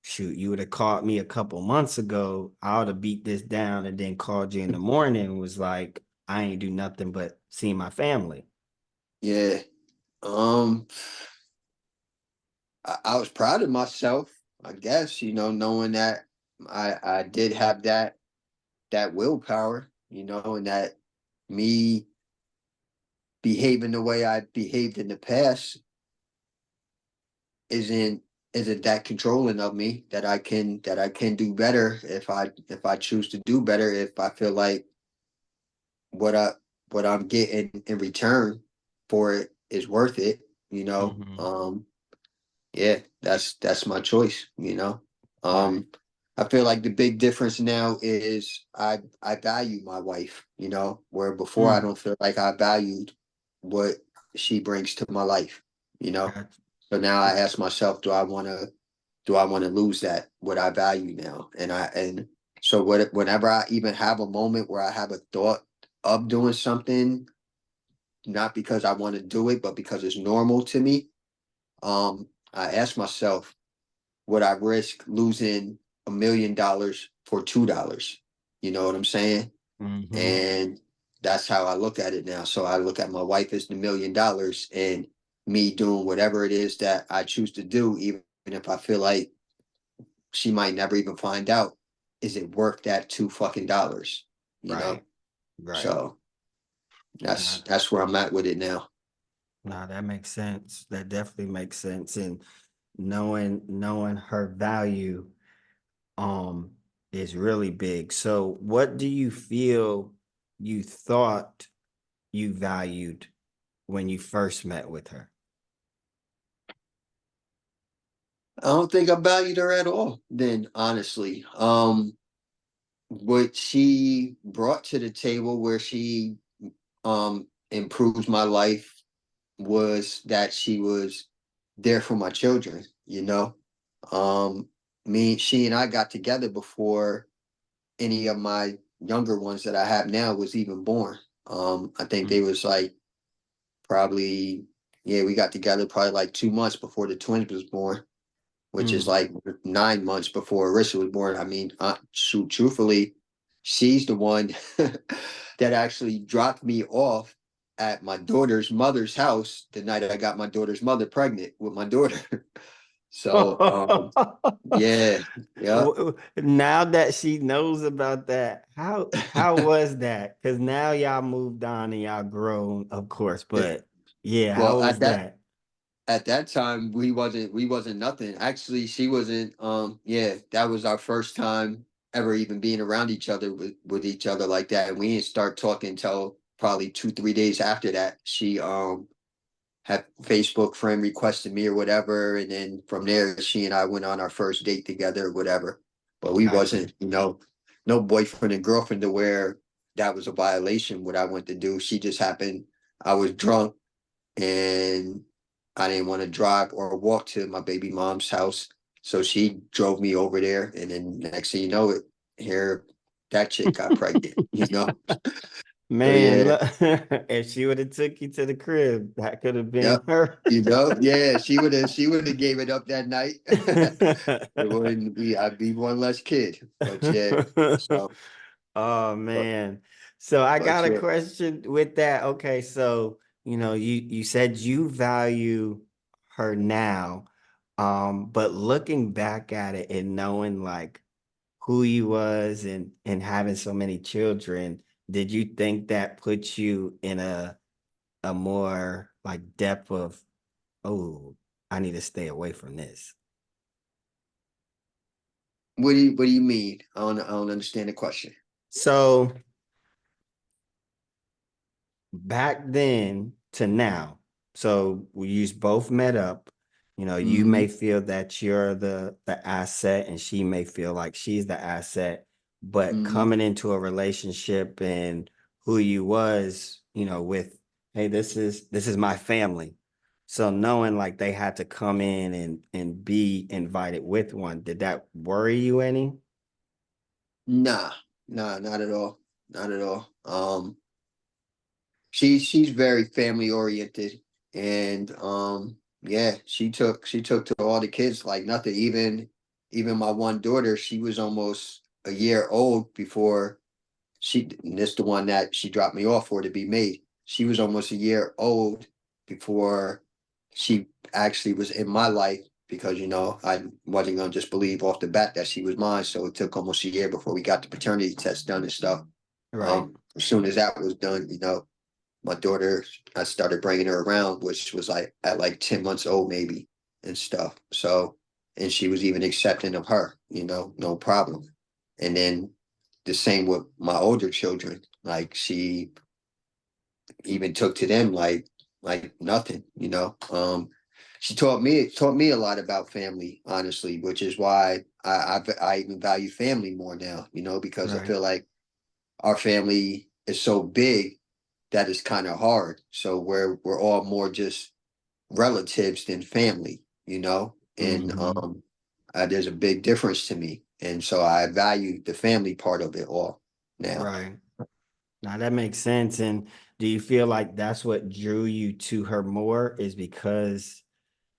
shoot, you would have called me a couple months ago, I would have beat this down and then called you in the morning and was like, I ain't do nothing but see my family. yeah. Um, I was proud of myself, I guess. Knowing that I did have that willpower, and that me behaving the way I behaved in the past isn't isn't that controlling of me that I can do better if I choose to do better, if I feel like what I what I'm getting in return for it is worth it, you know. Mhm. Um yeah, that's my choice. Right. Um I feel like the big difference now is I value my wife, where before I Mm, don't feel like I valued what she brings to my life. gotcha. So now I ask myself, do I want to lose that what I value now? And so whenever I even have a moment where I have a thought of doing something, not because I want to do it, but because it's normal to me, I ask myself, would I risk losing $1 million for $2? You know what I'm saying? Mhm. And that's how I look at it now. So I look at my wife as the $1 million and me doing whatever it is that I choose to do, even if I feel like she might never even find out. Is it worth that $2 fucking? You know? Right. Right. So that's Nah, that's where I'm at with it now. nah, that makes sense. That definitely makes sense. And knowing her value um is really big. So what do you feel you thought you valued when you first met with her? I don't think I valued her at all then, honestly. What she brought to the table where she improves my life was that she was there for my children. Um she and I got together before any of my younger ones that I have now was even born. I think they Mm, was like probably, yeah, we got together probably like 2 months before the twins was born, which is mm. like 9 months before Arissa was born. I mean, shoot, truthfully, she's the one that actually dropped me off at my daughter's mother's house the night I got my daughter's mother pregnant with my daughter. So, yeah, yeah. Now that she knows about that, how was that? Because now y'all moved on and y'all grown, of course. But yeah, Well, how was that? at that time we wasn't nothing. Actually, she wasn't. Yeah, that was our first time ever even being around each other with each other like that. And we didn't start talking until probably 2 3 days after that. She had Facebook friend requested me or whatever, and then from there she and I went on our first date together or whatever. But we Gotcha. wasn't, no boyfriend and girlfriend to where that was a violation what I went to do. She just happened, I was drunk and I didn't want to drive or walk to my baby mom's house. So she drove me over there, and then next thing you know it, here that chick got pregnant. So Man, yeah, look, if she would have took you to the crib, that could have been yep. her. Yeah, she would have gave it up that night. It wouldn't be I'd be one less kid. But yeah, so Oh but man. So I but got a yeah. question with that. Okay, so you said you value her now. But looking back at it and knowing like who you was and having so many children, did you think that puts you in a more like depth of, oh, I need to stay away from this? What do you mean? I don't understand the question. So back then to now, so we both met up. You Hmm. may feel that you're the asset and she may feel like she's the asset, but Hmm. coming into a relationship and who you was, with, hey, this is my family. So knowing like they had to come in and be invited with one, did that worry you any? Nah, nah, not at all. Not at all. She's very family oriented, and yeah, she took to all the kids like nothing. Even my one daughter, she was almost a year old before and this the one that she dropped me off for to be made. She was almost a year old before she actually was in my life, because I wasn't gonna just believe off the bat that she was mine. So it took almost a year before we got the paternity test done and stuff. Right. As soon as that was done, my daughter, I started bringing her around, which was like at like 10 months old, maybe, and stuff. So, and she was even accepting of her, no problem. And then the same with my older children. Like she even took to them like nothing. She taught me a lot about family, honestly, which is why I even value family more now. Because I Right. feel like our family is so big that it's kind of hard. So we're all more just relatives than family. And Hmm. there's a big difference to me, and so I value the family part of it all now. Right. Now that makes sense. And do you feel like that's what drew you to her more is because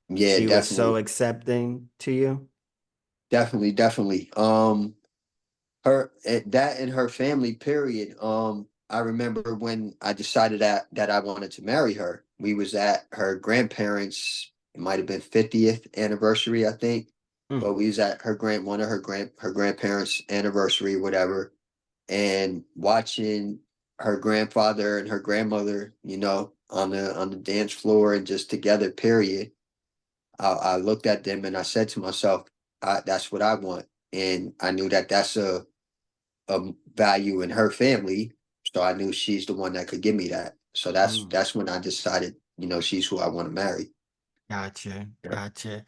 Yeah, she was so definitely, accepting to you? definitely, definitely. Her that and her family. Period. I remember when I decided that I wanted to marry her. We was at her grandparents. It might have been 50th anniversary, I think. Mm, But we was at one of her grandparents' anniversary, whatever, and watching her grandfather and her grandmother, on the dance floor and just together. Period. I looked at them and I said to myself, "That's what I want," and I knew that that's a value in her family, so I knew she's the one that could give me that. So that's mm. that's when I decided, she's who I want to marry. Gotcha. Yeah. Gotcha.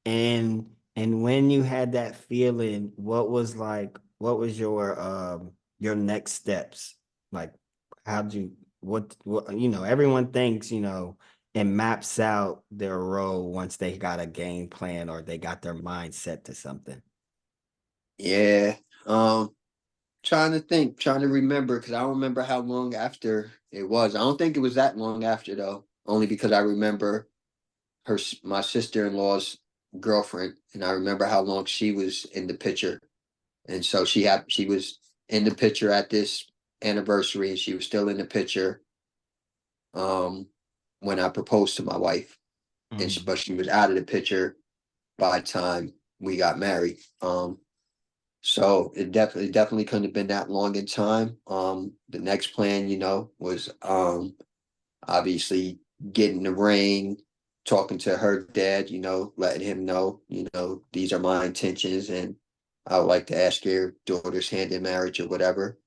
And when you had that feeling, what was your next steps? Like how'd you what everyone thinks, and maps out their role once they got a game plan or they got their mind set to something. Yeah. Trying to think, trying to remember, because I don't remember how long after it was. I don't think it was that long after though, only because I remember my sister-in-law's girlfriend, and I remember how long she was in the picture. And so she was in the picture at this anniversary, and she was still in the picture um when I proposed to my wife. But Mhm. she was out of the picture by the time we got married. So it definitely couldn't have been that long in time. The next plan, was obviously getting the ring, talking to her dad, letting him know, these are my intentions, and I would like to ask your daughter's hand in marriage or whatever.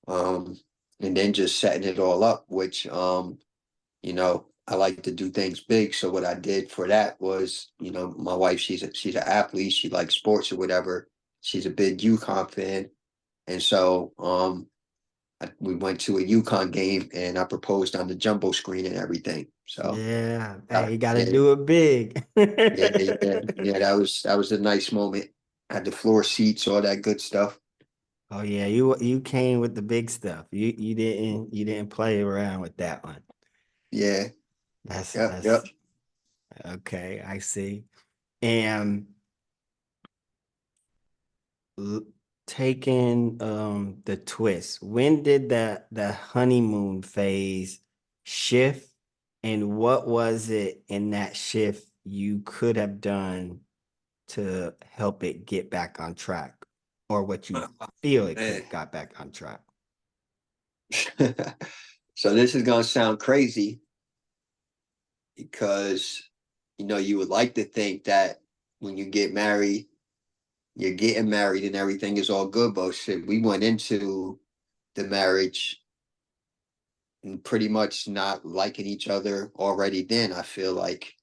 Um, and then just setting it all up, which you know, I like to do things big. So what I did for that was, my wife, she's an athlete. She likes sports or whatever. She's a big UConn fan. And so we went to a UConn game and I proposed on the jumbo screen and everything. So Yeah. Hey, you got to yeah, do it big. yeah, that was a nice moment. Had the floor seats, all that good stuff. Oh yeah, you came with the big stuff. You didn't play around with that one. Yeah, yep. That's okay. I see. And l- taking the twist, when did the honeymoon phase shift, and what was it in that shift you could have done to help it get back on track, or what you feel it could Man. have got back on track? So this is gonna sound crazy because you would like to think that when you get married, you're getting married and everything is all good, but shit, we went into the marriage and pretty much not liking each other already then, I feel like.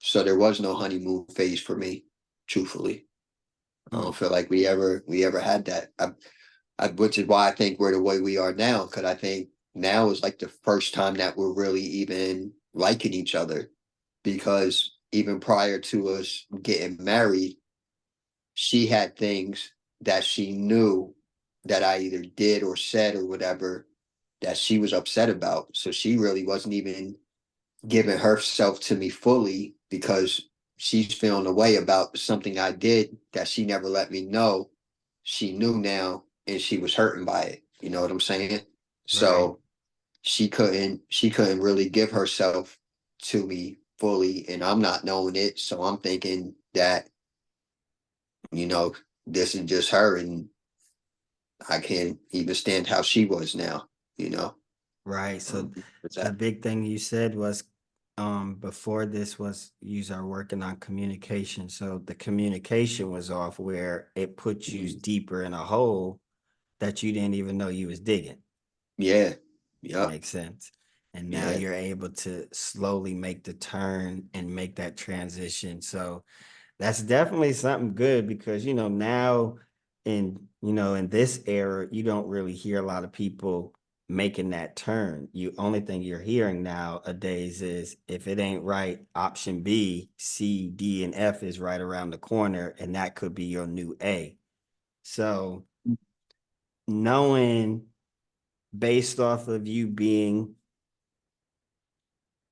So there was no honeymoon phase for me, truthfully. I Mm, don't feel like we ever had that. Which is why I think we're the way we are now, because I think now is like the first time that we're really even liking each other. Because even prior to us getting married, she had things that she knew that I either did or said or whatever that she was upset about. So she really wasn't even giving herself to me fully because she's feeling a way about something I did that she never let me know. She knew now and she was hurting by it. You know what I'm saying? right. So she couldn't really give herself to me fully and I'm not knowing it. So I'm thinking that, you know, this is just her and I can't even stand how she was now, you know. Right. So What's the that? big thing you said was before this was you are working on communication. So the communication was off where it put you Mhm. deeper in a hole that you didn't even know you was digging. Yeah. Yep. Makes sense. And now Yeah. you're able to slowly make the turn and make that transition. So that's definitely something good because now in this era you don't really hear a lot of people making that turn. You only thing you're hearing nowadays is if it ain't right, option B, C, D, and F is right around the corner, and that could be your new A. So knowing based off of you being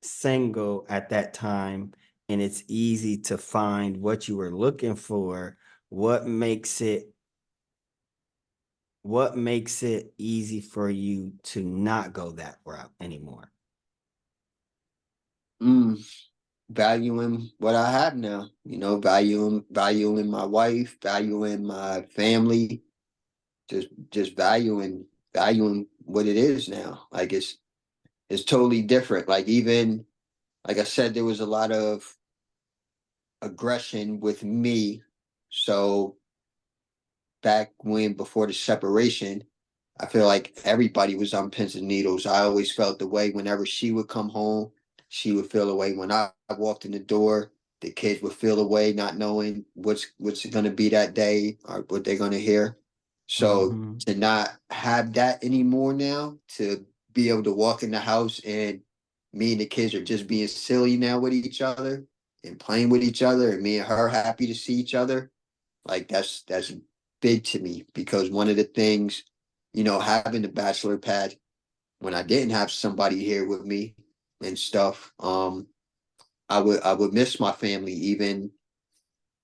single at that time and it's easy to find what you were looking for, what makes it what makes it easy for you to not go that route anymore? Mm, valuing what I have now, valuing my wife, valuing my family, just valuing what it is now. Like it's totally different. Like even like I said, there was a lot of aggression with me. So back when before the separation, I feel like everybody was on pins and needles. I always felt the way whenever she would come home, she would feel the way when I walked in the door. The kids would feel the way, not knowing what's going to be that day or what they're going to hear. So Hmm. to not have that anymore now, to be able to walk in the house and me and the kids are just being silly now with each other and playing with each other, and me and her happy to see each other. Like that's big to me because one of the things, having the bachelor pad when I didn't have somebody here with me and stuff, I would miss my family, even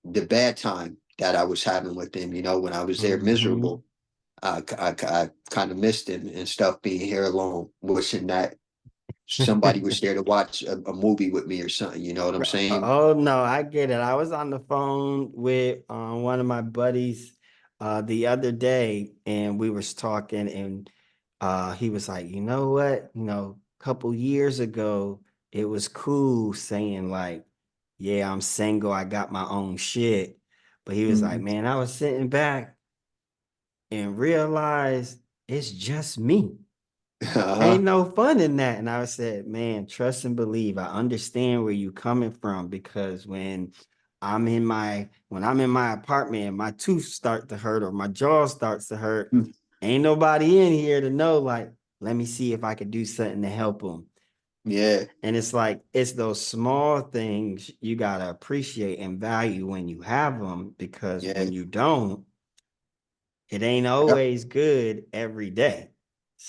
the bad time that I was having with them. When I was there Hmm. miserable, I kind of missed them and stuff being here alone, wishing that somebody was there to watch a movie with me or something. You know what I'm saying? Oh no, I get it. I was on the phone with one of my buddies the other day, and we was talking, and he was like, you know what? A couple years ago, it was cool saying like, yeah, I'm single, I got my own shit. But he was like, Mhm. man, I was sitting back and realized it's just me. Uh-huh. Ain't no fun in that. And I said, man, trust and believe. I understand where you coming from because when I'm in my apartment and my tooth start to hurt or my jaw starts to hurt, ain't nobody in here to know, like, let me see if I could do something to help them. Yeah, And it's like, it's those small things you gotta appreciate and value when you have them, because yeah, when you don't, it ain't yep, always good every day.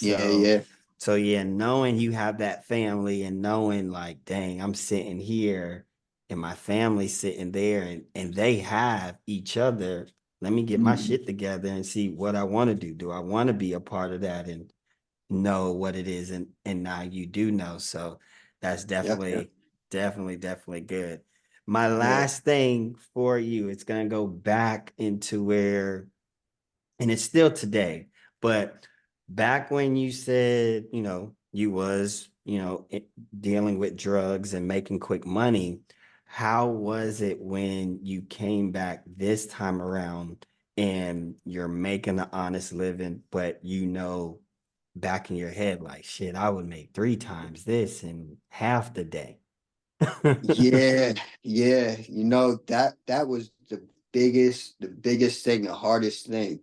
yeah, So, yeah. so yeah, knowing you have that family and knowing like, dang, I'm sitting here and my family's sitting there and they have each other. Let me get my Mhm. shit together and see what I want to do. Do I want to be a part of that and know what it is? And now you do know. So that's Yep, yep, definitely good. My yeah. last thing for you, it's gonna go back into where, and it's still today, but back when you said, you was, dealing with drugs and making quick money, how was it when you came back this time around and you're making an honest living, but back in your head, like, shit, I would make three times this in half the day. Yeah, yeah. That was the biggest thing, the hardest thing.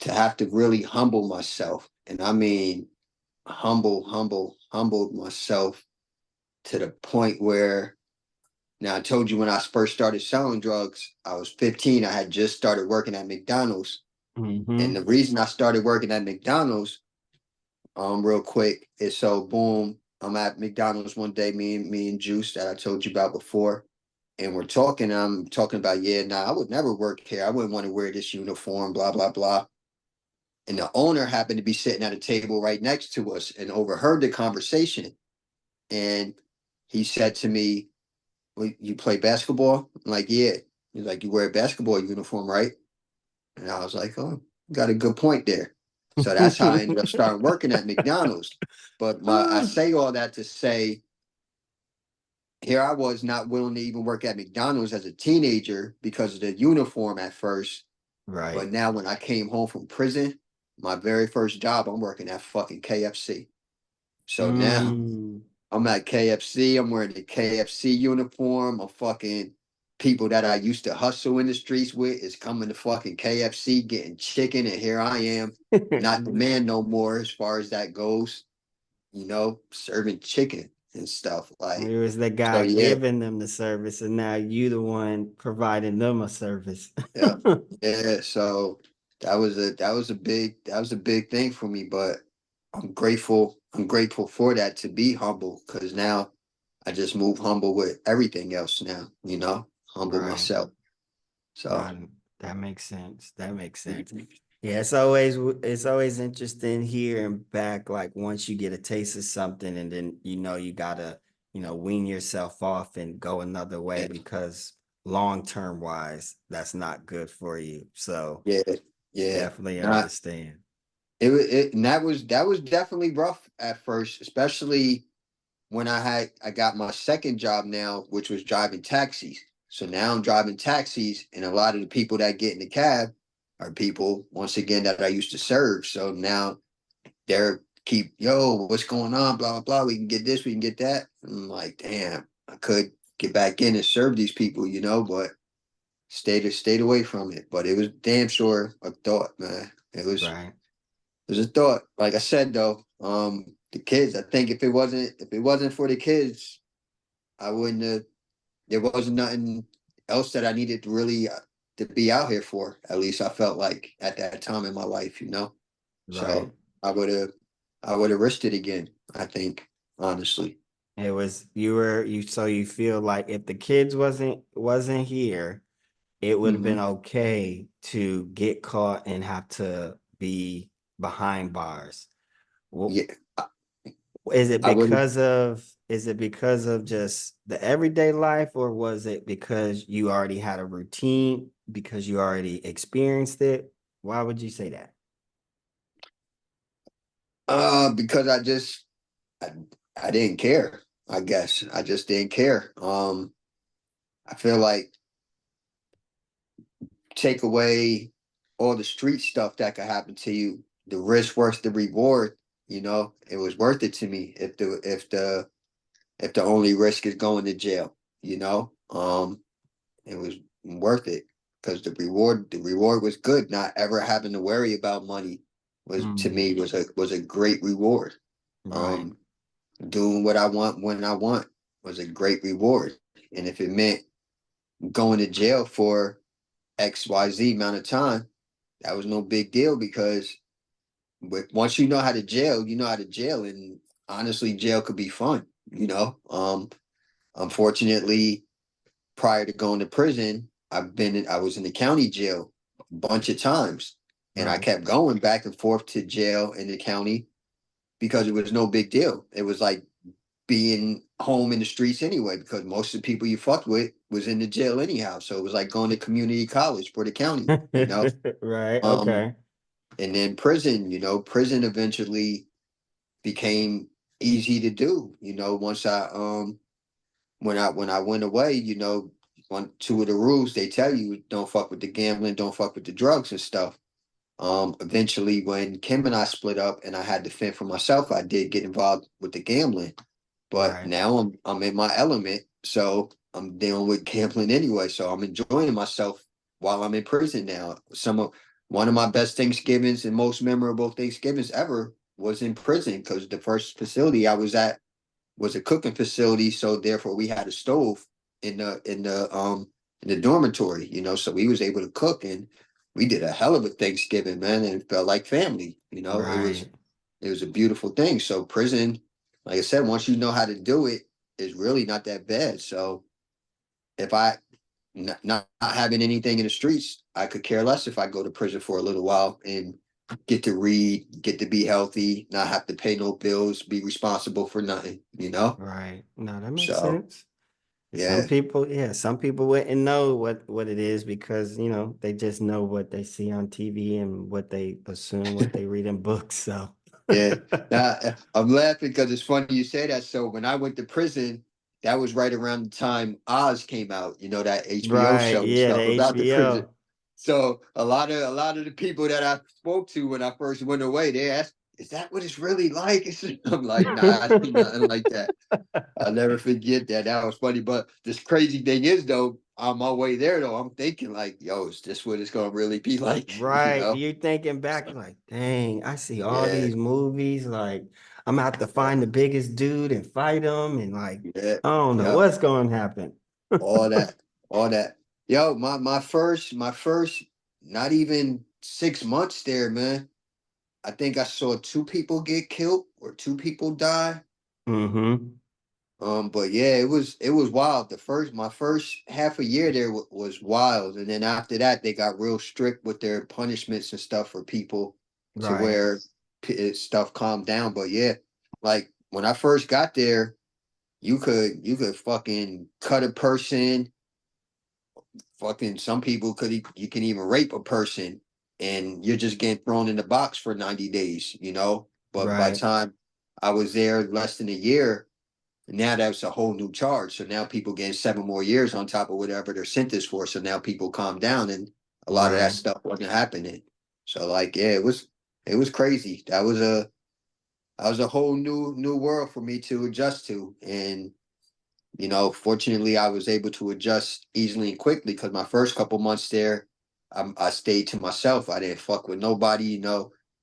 To have to really humble myself. And I mean humbled myself to the point where now I told you when I first started selling drugs, I was 15. I had just started working at McDonald's. And Hmm. the reason I started working at McDonald's, real quick, is so boom, I'm at McDonald's one day, me and Juice that I told you about before. And I'm talking about, yeah, nah, I would never work here. I wouldn't want to wear this uniform, blah, blah, blah. And the owner happened to be sitting at a table right next to us and overheard the conversation. And he said to me, well, you play basketball? I'm like, yeah. He's like, you wear a basketball uniform, right? And I was like, oh, you got a good point there. So that's how I ended up starting working at McDonald's. But I say all that to say, here I was not willing to even work at McDonald's as a teenager because of the uniform at first. Right. But now when I came home from prison, my very first job, I'm working at fucking KFC. So now Mm. I'm at KFC. I'm wearing the KFC uniform. I'm fucking people that I used to hustle in the streets with is coming to fucking KFC getting chicken. And here I am, not the man no more as far as that goes, serving chicken and stuff. It Like, was the so guy yeah, giving them the service, and now you the one providing them a service. yeah, yeah. So that was a big thing for me. But I'm grateful for that to be humble because now I just move humble with everything else now, humble Right. myself. So No, that makes sense. That makes sense. mhm. Yeah, it's always interesting hearing back, like once you get a taste of something and then you gotta, wean yourself off and go another way Yeah, because long term wise, that's not good for you. So yeah, yeah. definitely Not understand. and that was definitely rough at first, especially when I got my second job now, which was driving taxis. So now I'm driving taxis, and a lot of the people that get in the cab are people once again that I used to serve. So now they're keep, yo, what's going on? Blah blah blah. We can get this, we can get that. And I'm like, damn, I could get back in and serve these people, but stayed away from it. But it was damn sure a thought, man. Right. It was a thought. Like I said though, the kids. I think if it wasn't for the kids, I wouldn't have. There wasn't nothing else that I needed to really to be out here for. At least I felt like at that time in my life. Right. So I would have risked it again. I think honestly. It was so you feel like if the kids wasn't here, it would have Hmm. been okay to get caught and have to be behind bars. Well, Yeah, I would have. is it because of just the everyday life, or was it because you already had a routine because you already experienced it? Why would you say that? Because I, I didn't care. I guess I just didn't care. I feel like take away all the street stuff that could happen to you. the risk worth the reward, it was worth it to me if the only risk is going to jail, it was worth it because the reward was good. Not ever having to worry about money was to Mm, me was a great reward. right. Um, doing what I want when I want was a great reward. And if it meant going to jail for XYZ amount of time, that was no big deal because once you know how to jail, you know how to jail. And honestly, jail could be fun. Unfortunately, prior to going to prison, I was in the county jail a bunch of times. And I Right. kept going back and forth to jail in the county because it was no big deal. It was like being home in the streets anyway, because most of the people you fucked with was in the jail anyhow. So it was like going to community college for the county. Right. Um, Okay. and then prison eventually became easy to do. Once when I went away, two of the rules they tell you don't fuck with the gambling, don't fuck with the drugs and stuff. Eventually when Kim and I split up and I had to fend for myself, I did get involved with the gambling. But Right. now I'm in my element, so I'm dealing with gambling anyway. So I'm enjoying myself while I'm in prison now. One of my best Thanksgivings and most memorable Thanksgivings ever was in prison because the first facility I was at was a cooking facility, so therefore we had a stove in the dormitory, so we was able to cook and we did a hell of a Thanksgiving, man, and it felt like family. Right. It was a beautiful thing. So prison, like I said, once you know how to do it, is really not that bad. So if I not having anything in the streets, I could care less if I go to prison for a little while and get to read, get to be healthy, not have to pay no bills, be responsible for nothing. Right. No, that makes So sense. Some yeah, people, yeah, some people wouldn't know what it is because, they just know what they see on TV and what they assume what they read in books. So yeah. Now, I'm laughing because it's funny you say that. So when I went to prison, that was right around the time Oz came out, that HBO right, show and yeah, the stuff about the prison. HBO. So a lot of the people that I spoke to when I first went away, they asked, "Is that what it's really like?" I'm like, "Nah, it's nothing like that." I'll never forget that. That was funny. But this crazy thing is, though, on my way there, though, I'm thinking like, "Yo, is this what it's gonna really be like?" You Right. know? You thinking back, you're like, dang, I see all Yeah, these movies. Like, I'm gonna have to yeah, find the biggest dude and fight him. And like, yeah, I don't know yeah. what's going to happen. All that, all that. Yo, my first, not even 6 months there, man. I think I saw two people get killed or two people die. Mm-hmm. But yeah, it was wild. My first half a year there was wild, and then after that, they got real strict with their punishments and stuff for people to Right. where stuff calmed down. But yeah, like when I first got there, you could fucking cut a person. Fucking some people you can even rape a person, and you're just getting thrown in the box for 90 days. But by the Right. time I was there less than a year, now that's a whole new charge. So now people getting 7 more years on top of whatever they're sentenced for. So now people calm down and a lot of that Right. stuff wasn't happening. So like, yeah, it was crazy. That was a whole new world for me to adjust to. And fortunately, I was able to adjust easily and quickly because my first couple months there, I stayed to myself. I didn't fuck with nobody.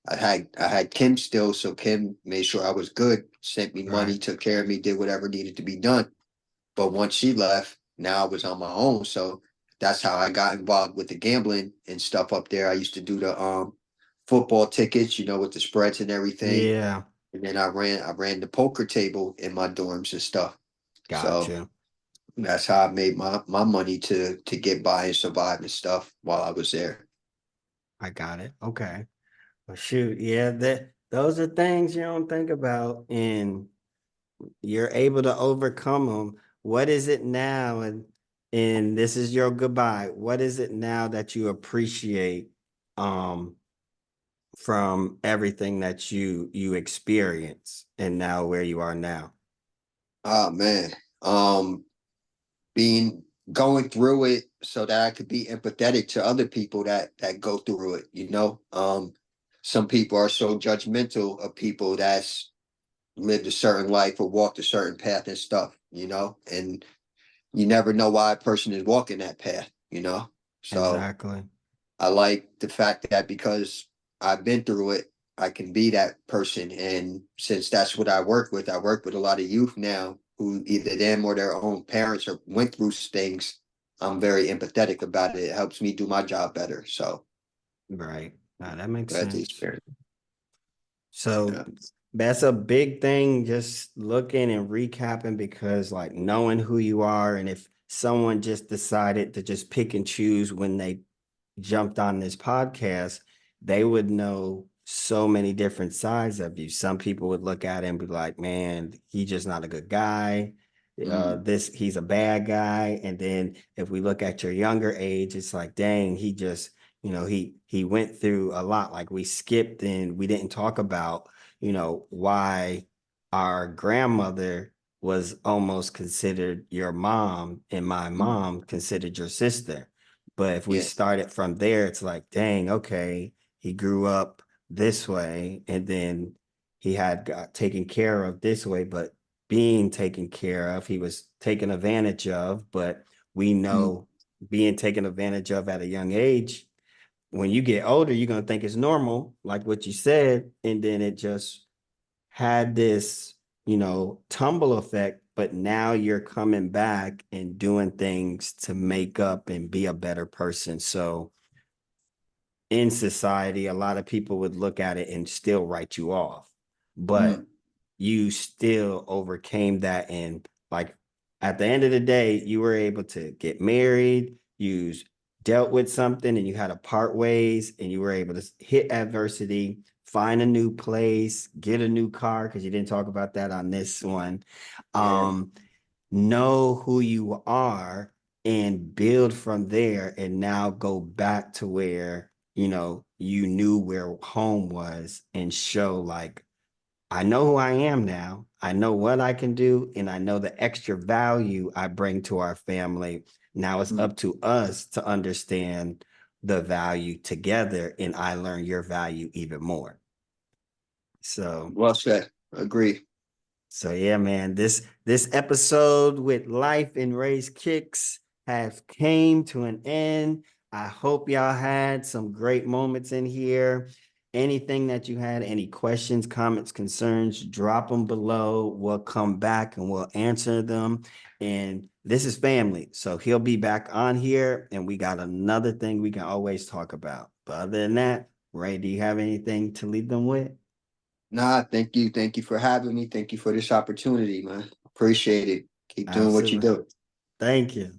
I had Kim still, so Kim made sure I was good, sent me Right. money, took care of me, did whatever needed to be done. But once she left, now I was on my own. So that's how I got involved with the gambling and stuff up there. I used to do the football tickets, with the spreads and everything. Yeah. And then I ran the poker table in my dorms and stuff. So Gotcha. that's how I made my money to get by and survive and stuff while I was there. I got it. Okay. Well, shoot. Yeah. Those are things you don't think about, and you're able to overcome them. What is it now? And this is your goodbye. What is it now that you appreciate um from everything that you experience and now where you are now? Oh man. Um being going through it so that I could be empathetic to other people that go through it. some people are so judgmental of people that's lived a certain life or walked a certain path and stuff, and you never know why a person is walking that path. So Exactly. I like the fact that because I've been through it, I can be that person. And since that's what I work with a lot of youth now who either them or their own parents or went through things. I'm very empathetic about it. It helps me do my job better. So Right. That makes glad to sense. experience. So Yeah. that's a big thing, just looking and recapping, because like knowing who you are, and if someone just decided to just pick and choose when they jumped on this podcast, they would know so many different sides of you. Some people would look at it and be like, man, he's just not a good guy. Mm, He's a bad guy. And then if we look at your younger age, it's like, dang, he just, he went through a lot. Like we skipped and we didn't talk about, why our grandmother was almost considered your mom and my mm, mom considered your sister. But if we yeah. started from there, it's like, dang, okay, he grew up this way, and then he had got taken care of this way, but being taken care of, he was taken advantage of. But we Mm, know being taken advantage of at a young age, when you get older, you're gonna think it's normal, like what you said, and then it just had this, tumble effect, but now you're coming back and doing things to make up and be a better person. So in society, a lot of people would look at it and still write you off, but mm, you still overcame that. And like at the end of the day, you were able to get married, you dealt with something and you had to part ways, and you were able to hit adversity, find a new place, get a new car, because you didn't talk about that on this one. yeah. Um, know who you are and build from there, and now go back to where you knew where home was, and show like, I know who I am now, I know what I can do, and I know the extra value I bring to our family. Now it's Mm. up to us to understand the value together, and I learn your value even more. So Well said. Agree. So yeah, man, this episode with Life and Raise Kicks has came to an end. I hope y'all had some great moments in here. Anything that you had, any questions, comments, concerns, drop them below. We'll come back and we'll answer them. And this is family. So he'll be back on here, and we got another thing we can always talk about. But other than that, Ray, do you have anything to leave them with? Nah, thank you. Thank you for having me. Thank you for this opportunity, man. Appreciate it. Keep doing what you Absolutely. do. Thank you.